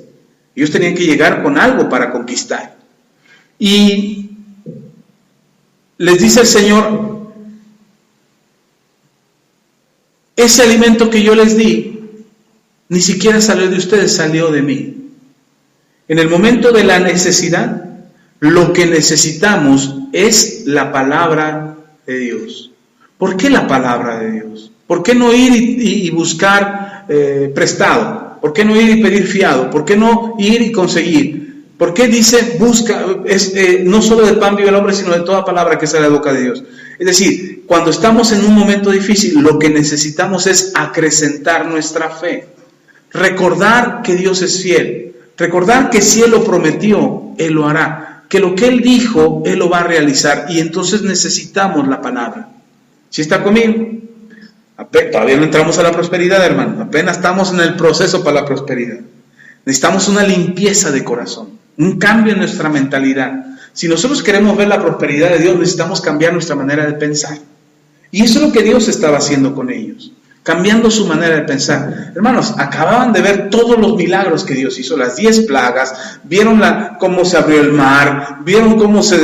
Ellos tenían que llegar con algo para conquistar. Y les dice el Señor, ese alimento que yo les di, ni siquiera salió de ustedes, salió de mí. En el momento de la necesidad, lo que necesitamos es la palabra de Dios. ¿Por qué la palabra de Dios? ¿Por qué no ir y buscar prestado? ¿Por qué no ir y pedir fiado? ¿Por qué no ir y conseguir? ¿Por qué dice, busca, no solo de pan vive el hombre, sino de toda palabra que sale de la boca de Dios? Es decir, cuando estamos en un momento difícil, lo que necesitamos es acrecentar nuestra fe. Recordar que Dios es fiel. Recordar que si Él lo prometió, Él lo hará. Que lo que Él dijo, Él lo va a realizar. Y entonces necesitamos la palabra. ¿Sí está conmigo? Todavía no entramos a la prosperidad, hermano. Apenas estamos en el proceso para la prosperidad. Necesitamos una limpieza de corazón. Un cambio en nuestra mentalidad. Si nosotros queremos ver la prosperidad de Dios, necesitamos cambiar nuestra manera de pensar. Y eso es lo que Dios estaba haciendo con ellos. cambiando su manera de pensar. Hermanos, acababan de ver todos los milagros que Dios hizo, las 10 plagas, vieron cómo se abrió el mar, vieron cómo se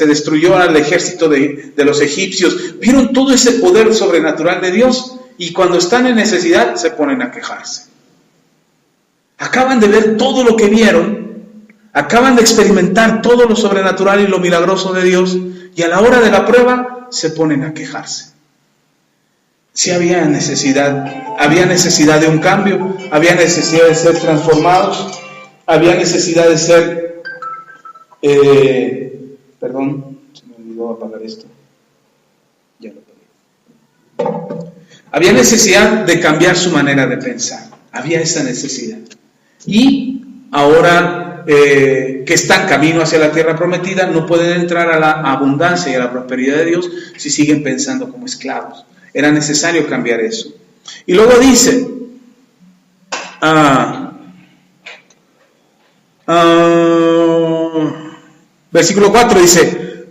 destruyó al ejército de los egipcios, vieron todo ese poder sobrenatural de Dios, y cuando están en necesidad se ponen a quejarse. Acaban de ver todo lo que vieron, acaban de experimentar todo lo sobrenatural y lo milagroso de Dios, y a la hora de la prueba se ponen a quejarse. Sí había necesidad de un cambio, había necesidad de ser transformados, había necesidad de ser, perdón, se me olvidó apagar esto, ya lo apagué. Había necesidad de cambiar su manera de pensar, había esa necesidad. Y ahora que están camino hacia la tierra prometida, no pueden entrar a la abundancia y a la prosperidad de Dios si siguen pensando como esclavos. Era necesario cambiar eso. Y luego dice, versículo 4 dice,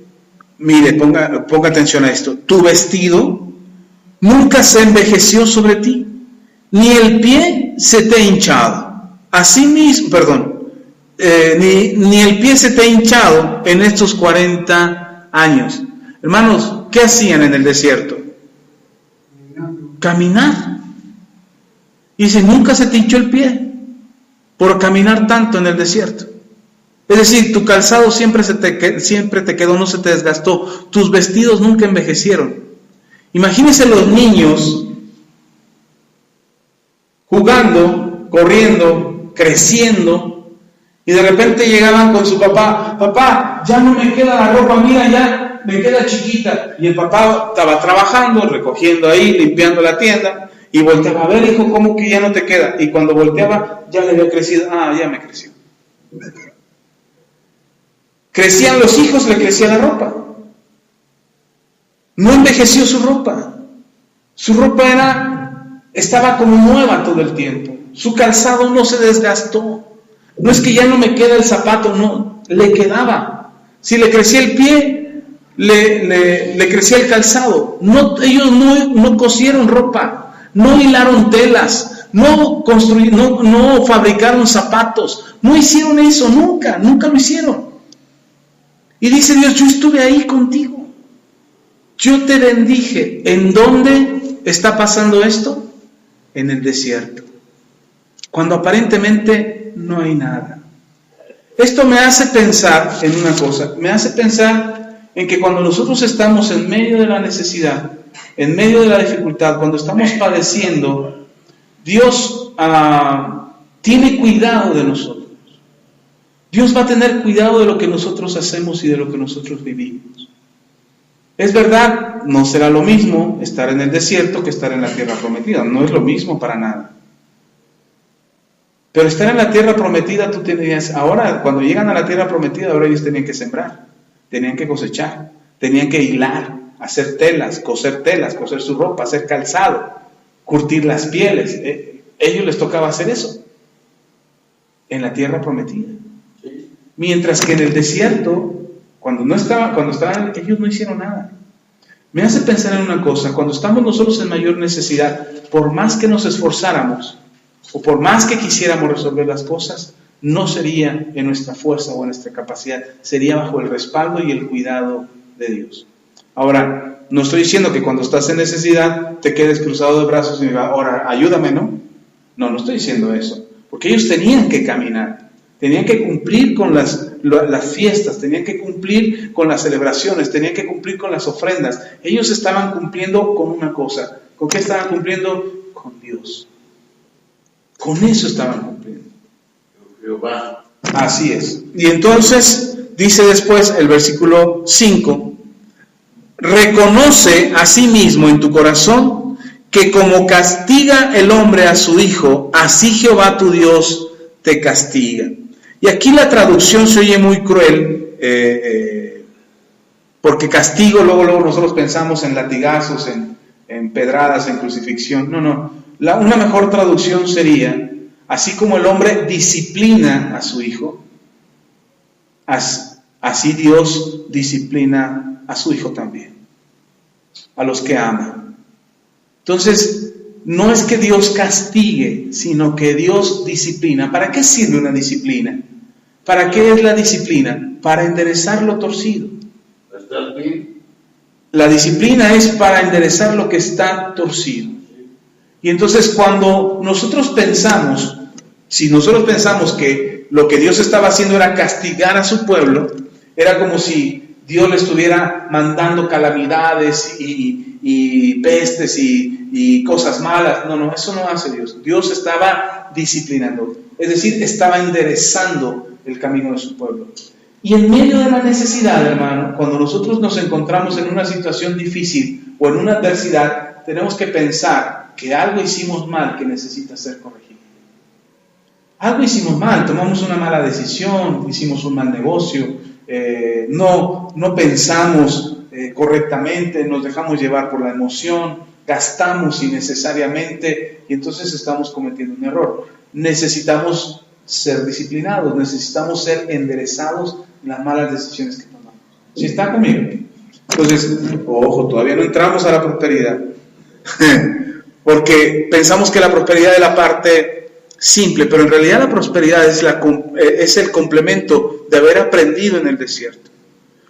mire, ponga atención a esto, tu vestido nunca se envejeció sobre ti, ni el pie se te ha hinchado. Asimismo, ni el pie se te ha hinchado en estos 40 años. Hermanos, ¿qué hacían en el desierto? Caminar. Y dice, nunca se te hinchó el pie por caminar tanto en el desierto. Es decir, tu calzado siempre te quedó, no se te desgastó. Tus vestidos nunca envejecieron. Imagínense los niños jugando, corriendo, creciendo, y de repente llegaban con su papá, papá, ya no me queda la ropa, mira, ya me queda chiquita. Y el papá estaba trabajando, recogiendo ahí, limpiando la tienda, y volteaba, a ver, hijo, ¿cómo que ya no te queda? Y cuando volteaba, ya le había crecido, ya me creció. Crecían los hijos, le crecía la ropa. No envejeció su ropa. Su ropa estaba como nueva todo el tiempo. Su calzado no se desgastó. No es que ya no me queda el zapato, no, le quedaba. Si le crecía el pie, le crecía el calzado. Ellos no cosieron ropa, no hilaron telas, no fabricaron zapatos, no hicieron eso, nunca lo hicieron. Y dice Dios, yo estuve ahí contigo. Yo te bendije. ¿En dónde está pasando esto? En el desierto. Cuando aparentemente no hay nada. Esto me hace pensar en una cosa. Me hace pensar en que cuando nosotros estamos en medio de la necesidad, en medio de la dificultad, cuando estamos padeciendo, Dios tiene cuidado de nosotros. Dios va a tener cuidado de lo que nosotros hacemos y de lo que nosotros vivimos. Es verdad, no será lo mismo estar en el desierto que estar en la tierra prometida. No es lo mismo para nada. Pero estar en la tierra prometida, tú tenías, ahora, cuando llegan a la tierra prometida, ahora ellos tenían que sembrar, tenían que cosechar, tenían que hilar, hacer telas, coser su ropa, hacer calzado, curtir las pieles. Ellos les tocaba hacer eso en la tierra prometida. Mientras que en el desierto, cuando estaban, ellos no hicieron nada. Me hace pensar en una cosa, cuando estamos nosotros en mayor necesidad, por más que nos esforzáramos, o por más que quisiéramos resolver las cosas, no sería en nuestra fuerza o en nuestra capacidad, sería bajo el respaldo y el cuidado de Dios. Ahora, no estoy diciendo que cuando estás en necesidad te quedes cruzado de brazos y digas, ahora ayúdame, ¿no? No estoy diciendo eso, porque ellos tenían que caminar, tenían que cumplir con las fiestas, tenían que cumplir con las celebraciones, tenían que cumplir con las ofrendas. Ellos estaban cumpliendo con una cosa. ¿Con qué estaban cumpliendo? Con Dios. Con eso estaban cumpliendo. Jehová. Así es. Y entonces dice después el versículo 5, reconoce a sí mismo en tu corazón que como castiga el hombre a su hijo, así Jehová tu Dios te castiga. Y aquí la traducción se oye muy cruel, porque castigo, luego nosotros pensamos en latigazos, en pedradas, en crucifixión. No. Una mejor traducción sería, así como el hombre disciplina a su hijo, así Dios disciplina a su hijo también, a los que ama. Entonces, no es que Dios castigue, sino que Dios disciplina. ¿Para qué sirve una disciplina? ¿Para qué es la disciplina? Para enderezar lo torcido. La disciplina es para enderezar lo que está torcido. Y entonces cuando nosotros pensamos, si nosotros pensamos que lo que Dios estaba haciendo era castigar a su pueblo, era como si Dios le estuviera mandando calamidades y pestes y cosas malas. No, eso no hace Dios. Dios estaba disciplinando, es decir, estaba enderezando el camino de su pueblo. Y en medio de la necesidad, hermano, cuando nosotros nos encontramos en una situación difícil o en una adversidad, tenemos que pensar que algo hicimos mal que necesita ser corregido. Algo hicimos mal, tomamos una mala decisión, hicimos un mal negocio, no pensamos correctamente, nos dejamos llevar por la emoción, gastamos innecesariamente y entonces estamos cometiendo un error. Necesitamos ser disciplinados, necesitamos ser enderezados en las malas decisiones que tomamos. ¿Sí está conmigo? Entonces, ojo, todavía no entramos a la prosperidad. Porque pensamos que la prosperidad es la parte simple, pero en realidad la prosperidad es el complemento de haber aprendido en el desierto.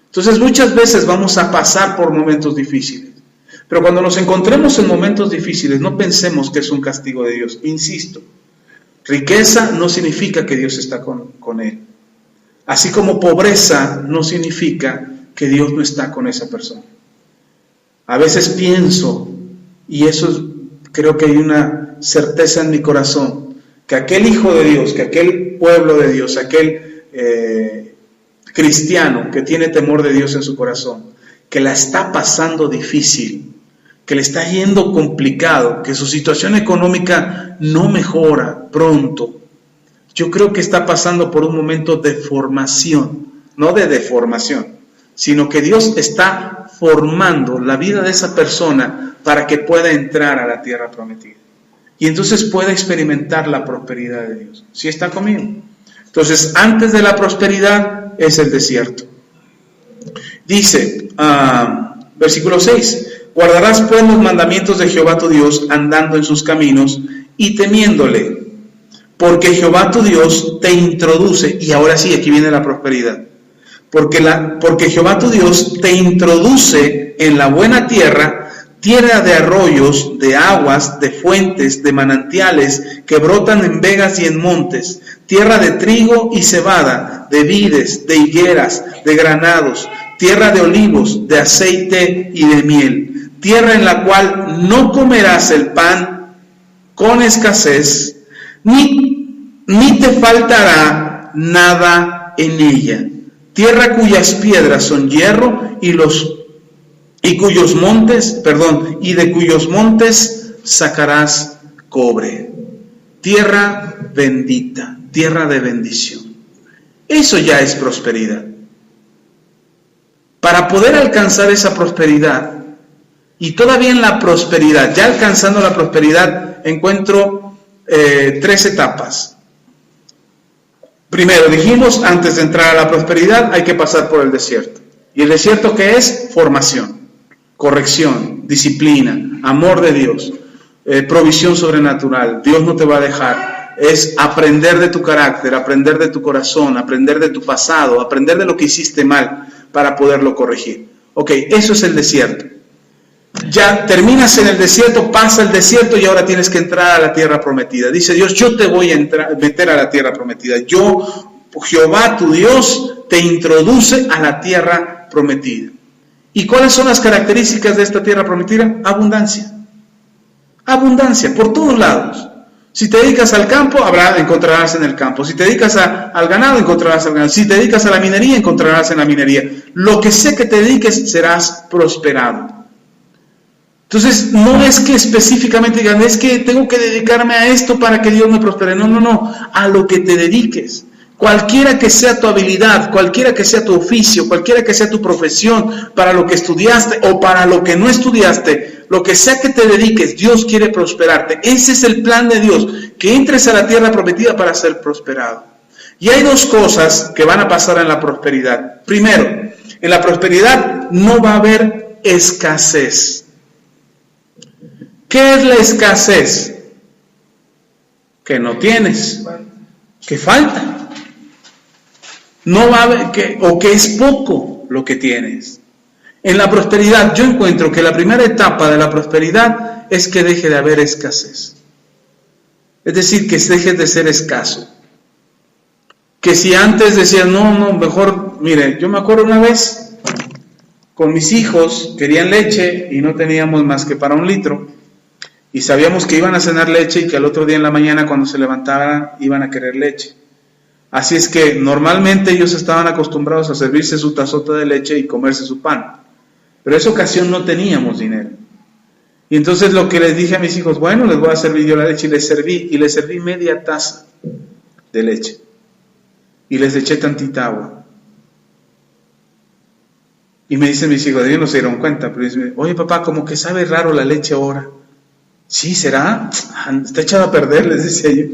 Entonces muchas veces vamos a pasar por momentos difíciles, pero cuando nos encontremos en momentos difíciles no pensemos que es un castigo de Dios. Insisto, riqueza no significa que Dios está con él, así como pobreza no significa que Dios no está con esa persona. A veces pienso, y creo que hay una certeza en mi corazón, que aquel hijo de Dios, que aquel pueblo de Dios, aquel cristiano que tiene temor de Dios en su corazón, que la está pasando difícil, que le está yendo complicado, que su situación económica no mejora pronto, yo creo que está pasando por un momento de formación, no de deformación, sino que Dios está formando la vida de esa persona para que pueda entrar a la tierra prometida. Y entonces pueda experimentar la prosperidad de Dios. ¿Sí está conmigo? Entonces, antes de la prosperidad es el desierto. Dice, versículo 6, guardarás pues los mandamientos de Jehová tu Dios, andando en sus caminos y temiéndole, porque Jehová tu Dios te introduce, y ahora sí, aquí viene la prosperidad, porque Jehová tu Dios te introduce en la buena tierra, tierra de arroyos, de aguas, de fuentes, de manantiales que brotan en vegas y en montes, tierra de trigo y cebada, de vides, de higueras, de granados, tierra de olivos, de aceite y de miel, tierra en la cual no comerás el pan con escasez, ni te faltará nada en ella, tierra cuyas piedras son hierro y de cuyos montes sacarás cobre. Tierra bendita, tierra de bendición. Eso ya es prosperidad. Para poder alcanzar esa prosperidad, y todavía en la prosperidad, ya alcanzando la prosperidad, encuentro 3 etapas. Primero, dijimos, antes de entrar a la prosperidad hay que pasar por el desierto. ¿Y el desierto qué es? Formación. Corrección, disciplina, amor de Dios, provisión sobrenatural. Dios no te va a dejar. Es aprender de tu carácter, aprender de tu corazón, aprender de tu pasado, aprender de lo que hiciste mal para poderlo corregir. Ok, eso es el desierto. Ya terminas en el desierto, pasa el desierto y ahora tienes que entrar a la tierra prometida. Dice Dios, yo te voy a meter a la tierra prometida. Yo, Jehová tu Dios, te introduce a la tierra prometida. ¿Y cuáles son las características de esta tierra prometida? Abundancia. Abundancia, por todos lados. Si te dedicas al campo, encontrarás en el campo. Si te dedicas al ganado, encontrarás al ganado. Si te dedicas a la minería, encontrarás en la minería. Lo que sea que te dediques, serás prosperado. Entonces, no es que específicamente digan, es que tengo que dedicarme a esto para que Dios me prospere. No, a lo que te dediques. Cualquiera que sea tu habilidad, cualquiera que sea tu oficio, cualquiera que sea tu profesión, para lo que estudiaste o para lo que no estudiaste, lo que sea que te dediques, Dios quiere prosperarte. Ese es el plan de Dios, que entres a la tierra prometida para ser prosperado. Y hay 2 cosas que van a pasar en la prosperidad. Primero, en la prosperidad no va a haber escasez. ¿Qué es la escasez? Que no tienes, que falta. No va a haber, o que es poco lo que tienes. En la prosperidad, yo encuentro que la primera etapa de la prosperidad es que deje de haber escasez. Es decir, que dejes de ser escaso. Que si antes decías, no, mejor, mire, yo me acuerdo una vez, con mis hijos, querían leche y no teníamos más que para 1 litro. Y sabíamos que iban a cenar leche y que al otro día en la mañana cuando se levantaran iban a querer leche. Así es que normalmente ellos estaban acostumbrados a servirse su tazota de leche y comerse su pan. Pero en esa ocasión no teníamos dinero. Y entonces lo que les dije a mis hijos, bueno, les voy a servir yo la leche, y les serví media taza de leche. Y les eché tantita agua. Y me dicen mis hijos, ellos no se dieron cuenta, pero dicen, oye papá, como que sabe raro la leche ahora. Sí, ¿será? Está echada a perder, les decía yo.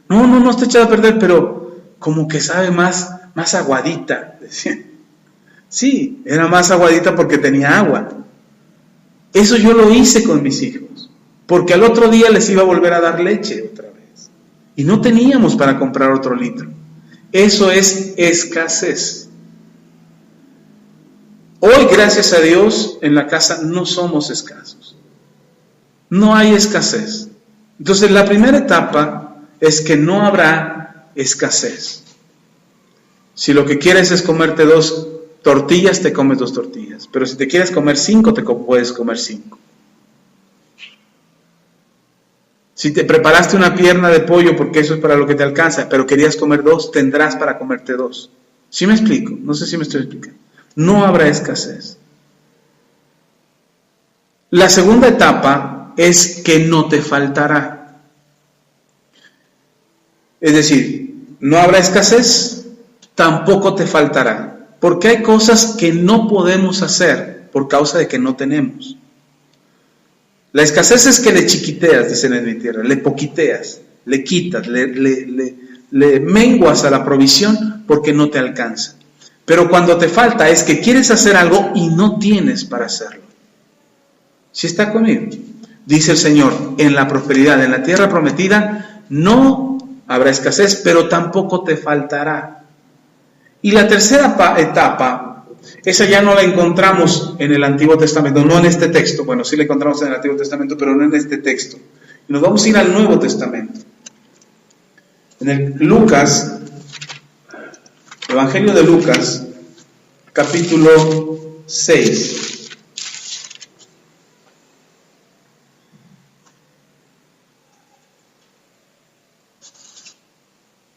No está echada a perder, pero como que sabe más aguadita, decía. Sí, era más aguadita porque tenía agua. Eso yo lo hice con mis hijos, porque al otro día les iba a volver a dar leche otra vez. Y no teníamos para comprar otro litro. Eso es escasez. Hoy, gracias a Dios, en la casa no somos escasos. No hay escasez. Entonces, la primera etapa es que no habrá escasez. Si lo que quieres es comerte 2 tortillas, te comes 2 tortillas. Pero si te quieres comer 5, te puedes comer 5. Si te preparaste una pierna de pollo, porque eso es para lo que te alcanza, pero querías comer 2, tendrás para comerte 2. ¿Sí me explico? No sé si me estoy explicando. No habrá escasez. La segunda etapa es que no te faltará. Es decir, no habrá escasez, tampoco te faltará. Porque hay cosas que no podemos hacer por causa de que no tenemos. La escasez es que le chiquiteas, dicen en mi tierra, le poquiteas, le quitas, le menguas a la provisión porque no te alcanza. Pero cuando te falta es que quieres hacer algo y no tienes para hacerlo. ¿Sí está conmigo? Dice el Señor, en la prosperidad, en la tierra prometida, no habrá escasez, pero tampoco te faltará. Y la tercera etapa, esa ya no la encontramos en el Antiguo Testamento, no en este texto. Bueno, sí la encontramos en el Antiguo Testamento, pero no en este texto. Y nos vamos a ir al Nuevo Testamento. En el Lucas, Evangelio de Lucas, capítulo 6.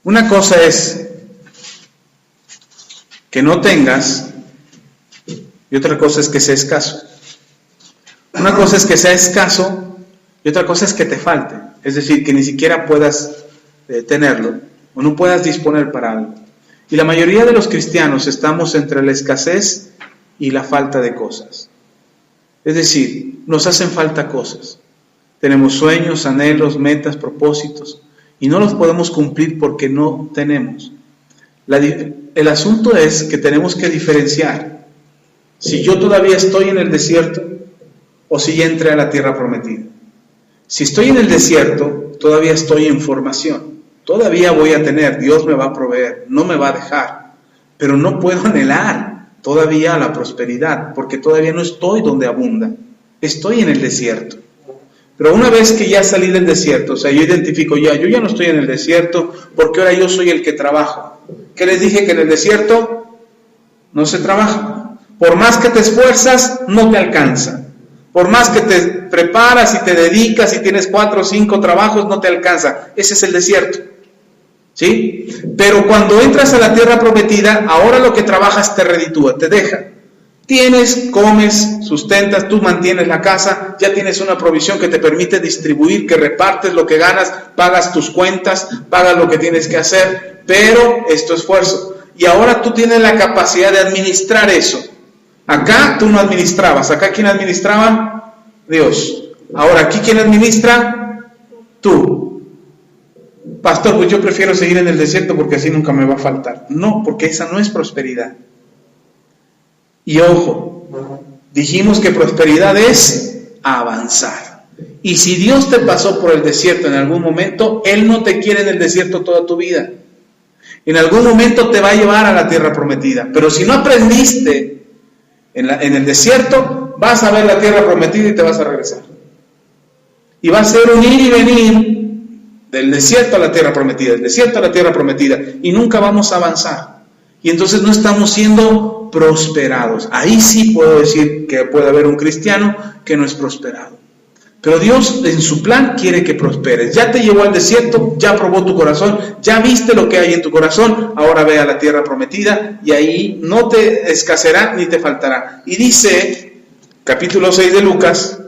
Una cosa es que no tengas y otra cosa es que sea escaso. Una cosa es que sea escaso y otra cosa es que te falte. Es decir, que ni siquiera puedas tenerlo o no puedas disponer para algo. Y la mayoría de los cristianos estamos entre la escasez y la falta de cosas. Es decir, nos hacen falta cosas. Tenemos sueños, anhelos, metas, propósitos y no los podemos cumplir porque no tenemos. El asunto es que tenemos que diferenciar si yo todavía estoy en el desierto o si ya entré a la tierra prometida. Si estoy en el desierto, todavía estoy en formación. Todavía voy a tener, Dios me va a proveer, no me va a dejar. Pero no puedo anhelar todavía a la prosperidad porque todavía no estoy donde abunda. Estoy en el desierto. Pero una vez que ya salí del desierto, o sea, yo identifico yo ya no estoy en el desierto porque ahora yo soy el que trabajo. ¿Qué les dije? Que en el desierto no se trabaja. Por más que te esfuerzas, no te alcanza. Por más que te preparas y te dedicas y tienes 4 o 5 trabajos, no te alcanza. Ese es el desierto. ¿Sí? Pero cuando entras a la tierra prometida, ahora lo que trabajas te reditúa, te deja. Tienes, comes, sustentas, tú mantienes la casa, ya tienes una provisión que te permite distribuir, que repartes lo que ganas, pagas tus cuentas, pagas lo que tienes que hacer, pero es tu esfuerzo. Y ahora tú tienes la capacidad de administrar eso. Acá tú no administrabas, acá ¿quién administraba? Dios. Ahora aquí ¿quién administra? Tú. Pastor, pues yo prefiero seguir en el desierto porque así nunca me va a faltar. No, porque esa no es prosperidad. Y ojo, dijimos que prosperidad es avanzar. Y si Dios te pasó por el desierto en algún momento, Él no te quiere en el desierto toda tu vida. En algún momento te va a llevar a la tierra prometida. Pero si no aprendiste en el desierto, vas a ver la tierra prometida y te vas a regresar. Y va a ser un ir y venir del desierto a la tierra prometida, del desierto a la tierra prometida. Y nunca vamos a avanzar. Y entonces no estamos siendo prosperados. Ahí sí puedo decir que puede haber un cristiano que no es prosperado. Pero Dios en su plan quiere que prosperes. Ya te llevó al desierto, ya probó tu corazón, ya viste lo que hay en tu corazón, ahora ve a la tierra prometida y ahí no te escaseará ni te faltará. Y dice, capítulo 6 de Lucas,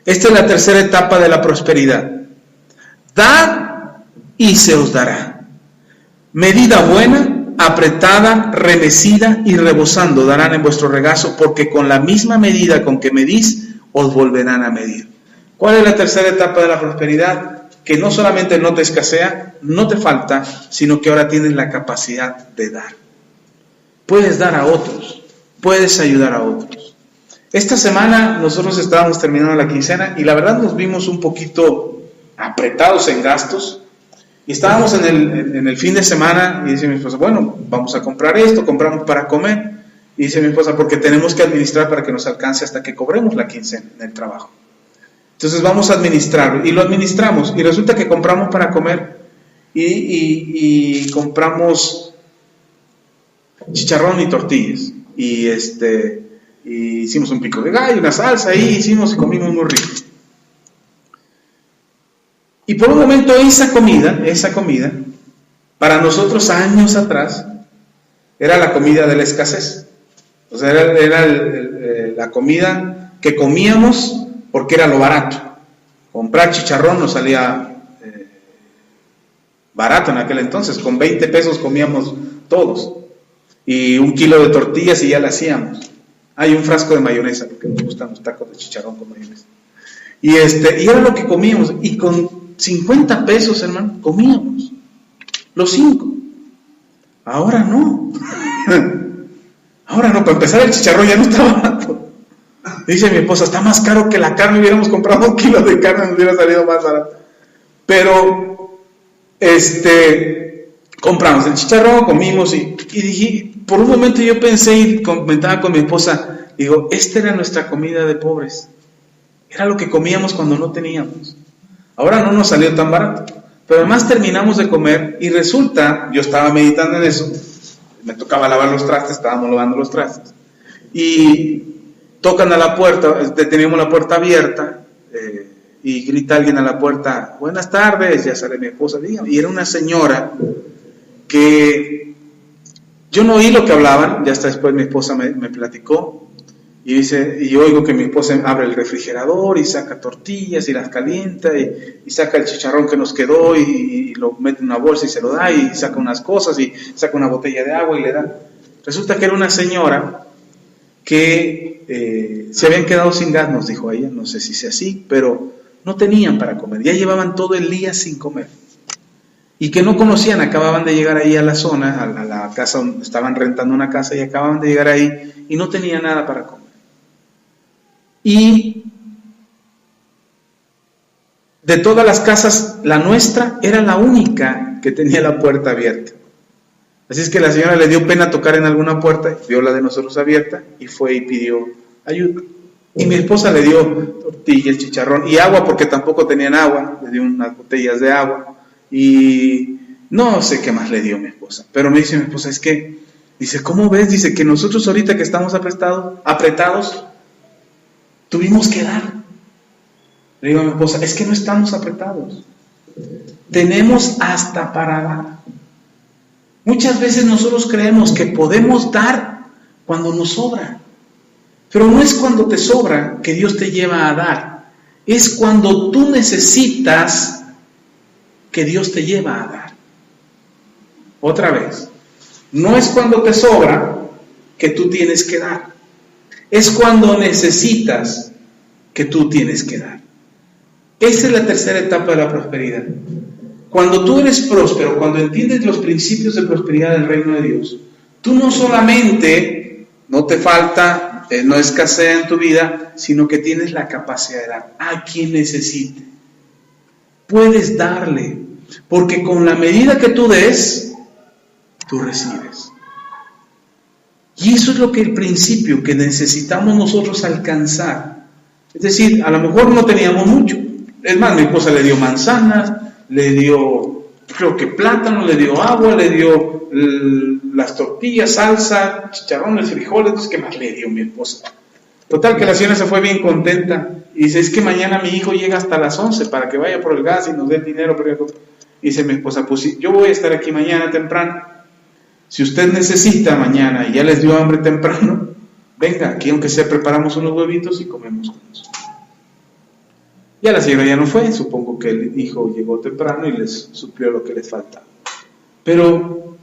esta es la tercera etapa de la prosperidad. Dad y se os dará. Medida buena, apretada, remecida y rebosando darán en vuestro regazo, porque con la misma medida con que medís, os volverán a medir. ¿Cuál es la tercera etapa de la prosperidad? Que no solamente no te escasea, no te falta, sino que ahora tienes la capacidad de dar. Puedes dar a otros, puedes ayudar a otros. Esta semana nosotros estábamos terminando la quincena y la verdad nos vimos un poquito apretados en gastos. Y estábamos en el fin de semana y dice mi esposa, bueno, vamos a comprar esto, compramos para comer. Y dice mi esposa, porque tenemos que administrar para que nos alcance hasta que cobremos la quincena en el trabajo. Entonces vamos a administrarlo y lo administramos. Y resulta que compramos para comer y compramos chicharrón y tortillas. Y hicimos un pico de gallo, una salsa ahí, hicimos y comimos muy rico. Y por un momento esa comida, para nosotros años atrás, era la comida de la escasez. O sea, era la comida que comíamos porque era lo barato. Comprar chicharrón nos salía barato en aquel entonces. Con 20 pesos comíamos todos. Y 1 kilo de tortillas y ya la hacíamos. Hay un frasco de mayonesa, porque nos gustan los tacos de chicharrón con mayonesa. Y era lo que comíamos. Y con 50 pesos, hermano, comíamos. Los 5. Ahora no. Ahora no, para empezar el chicharrón ya no está barato. Dice mi esposa, está más caro que la carne, hubiéramos comprado 1 kilo de carne, nos hubiera salido más barato. Pero, compramos el chicharrón, comimos y dije, por un momento yo pensé y comentaba con mi esposa, digo, esta era nuestra comida de pobres. Era lo que comíamos cuando no teníamos. Ahora no nos salió tan barato. Pero además terminamos de comer y resulta, yo estaba meditando en eso, me tocaba lavar los trastes, estábamos lavando los trastes, y tocan a la puerta, teníamos la puerta abierta, y grita alguien a la puerta, buenas tardes, ya sale mi esposa, y era una señora que yo no oí lo que hablaban, ya hasta después mi esposa me platicó, y yo oigo que mi esposa abre el refrigerador y saca tortillas y las calienta y saca el chicharrón que nos quedó y lo mete en una bolsa y se lo da y saca unas cosas y saca una botella de agua y le da. Resulta que era una señora que se habían quedado sin gas, nos dijo ella, no sé si sea así, pero no tenían para comer, ya llevaban todo el día sin comer. Y que no conocían, acababan de llegar ahí a la zona, a la casa donde estaban rentando una casa y acababan de llegar ahí y no tenían nada para comer. Y de todas las casas, la nuestra era la única que tenía la puerta abierta. Así es que la señora le dio pena tocar en alguna puerta, vio la de nosotros abierta y fue y pidió ayuda. Y mi esposa le dio tortillas, chicharrón y agua porque tampoco tenían agua, le dio unas botellas de agua y no sé qué más le dio mi esposa. Pero me dice mi esposa, es que, dice, ¿cómo ves? Dice que nosotros ahorita que estamos apretados, tuvimos que dar. Le digo a mi esposa, es que no estamos apretados. Tenemos hasta para dar. Muchas veces nosotros creemos que podemos dar cuando nos sobra. Pero no es cuando te sobra que Dios te lleva a dar. Es cuando tú necesitas que Dios te lleva a dar. Otra vez. No es cuando te sobra que tú tienes que dar. Es cuando necesitas que tú tienes que dar. Esa es la tercera etapa de la prosperidad. Cuando tú eres próspero, cuando entiendes los principios de prosperidad del reino de Dios, tú no solamente no te falta, no escasea en tu vida, sino que tienes la capacidad de dar a quien necesite. Puedes darle, porque con la medida que tú des, tú recibes. Y eso es lo que el principio que necesitamos nosotros alcanzar. Es decir, a lo mejor no teníamos mucho. Es más, mi esposa le dio manzanas, le dio, creo que plátano, le dio agua, le dio las tortillas, salsa, chicharrones, frijoles, ¿qué más le dio mi esposa? Total, que la señora se fue bien contenta y dice, es que mañana mi hijo llega hasta las 11 para que vaya por el gas y nos dé el dinero. Y dice mi esposa, pues yo voy a estar aquí mañana temprano. Si usted necesita mañana y ya les dio hambre temprano, venga, aquí aunque sea preparamos unos huevitos y comemos con eso. Ya la señora ya no fue, supongo que el hijo llegó temprano y les suplió lo que les faltaba. Pero,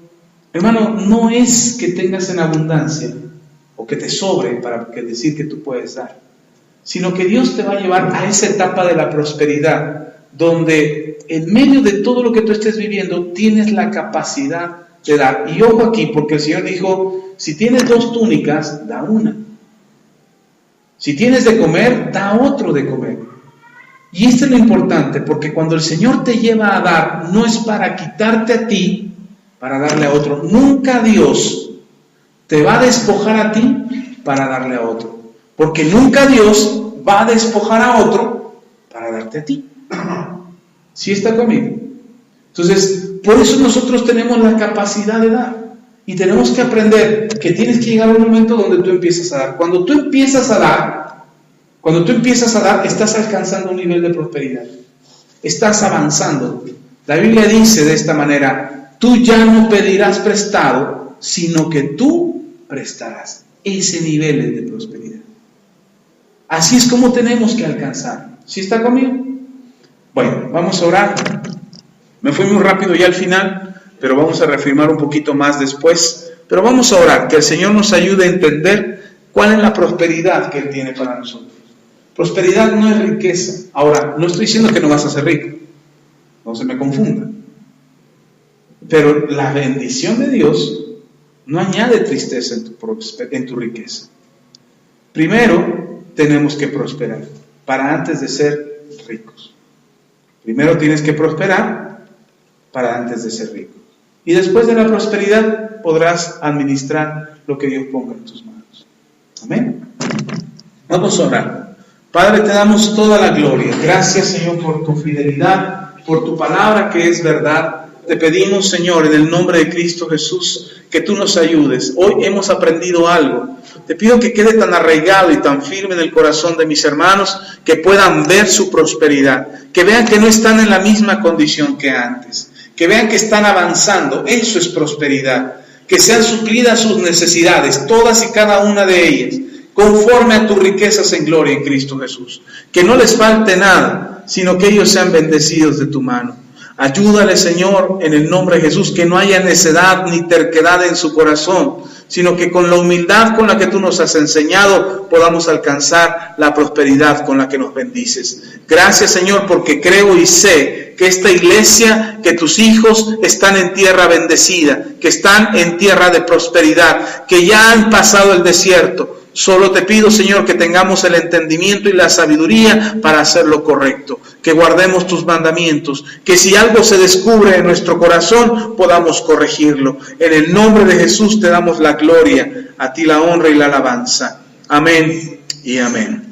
hermano, no es que tengas en abundancia o que te sobre para decir que tú puedes dar, sino que Dios te va a llevar a esa etapa de la prosperidad, donde en medio de todo lo que tú estés viviendo, tienes la capacidad de dar. Y ojo aquí, porque el Señor dijo, si tienes 2 túnicas, da una. Si tienes de comer, da otro de comer. Y esto es lo importante, porque cuando el Señor te lleva a dar, no es para quitarte a ti, para darle a otro. Nunca Dios te va a despojar a ti para darle a otro. Porque nunca Dios va a despojar a otro para darte a ti. ¿Sí está conmigo? Entonces, por eso nosotros tenemos la capacidad de dar. Y tenemos que aprender que tienes que llegar a un momento donde tú empiezas a dar. Cuando tú empiezas a dar, estás alcanzando un nivel de prosperidad. Estás avanzando. La Biblia dice de esta manera, tú ya no pedirás prestado, sino que tú prestarás. Ese nivel es de prosperidad. Así es como tenemos que alcanzar. ¿Sí está conmigo? Bueno, vamos a orar. Me fui muy rápido ya al final, pero vamos a reafirmar un poquito más después. Pero vamos a orar, que el Señor nos ayude a entender cuál es la prosperidad que Él tiene para nosotros. Prosperidad no es riqueza. Ahora, no estoy diciendo que no vas a ser rico, no se me confunda. Pero la bendición de Dios no añade tristeza en tu riqueza. Primero, tenemos que prosperar para antes de ser ricos. Primero tienes que prosperar para antes de ser rico. Y después de la prosperidad podrás administrar lo que Dios ponga en tus manos. Amén. Vamos a orar. Padre, te damos toda la gloria. Gracias, Señor, por tu fidelidad, por tu palabra que es verdad. Te pedimos, Señor, en el nombre de Cristo Jesús, que tú nos ayudes. Hoy hemos aprendido algo. Te pido que quede tan arraigado y tan firme en el corazón de mis hermanos que puedan ver su prosperidad, que vean que no están en la misma condición que antes, que vean que están avanzando. Eso es prosperidad. Que sean suplidas sus necesidades, todas y cada una de ellas, conforme a tus riquezas en gloria en Cristo Jesús. Que no les falte nada, sino que ellos sean bendecidos de tu mano. Ayúdale, Señor, en el nombre de Jesús, que no haya necedad ni terquedad en su corazón, sino que con la humildad con la que tú nos has enseñado podamos alcanzar la prosperidad con la que nos bendices. Gracias, Señor, porque creo y sé que esta iglesia, que tus hijos están en tierra bendecida, que están en tierra de prosperidad, que ya han pasado el desierto. Solo te pido, Señor, que tengamos el entendimiento y la sabiduría para hacer lo correcto, que guardemos tus mandamientos, que si algo se descubre en nuestro corazón, podamos corregirlo. En el nombre de Jesús te damos la gloria, a ti la honra y la alabanza. Amén y amén.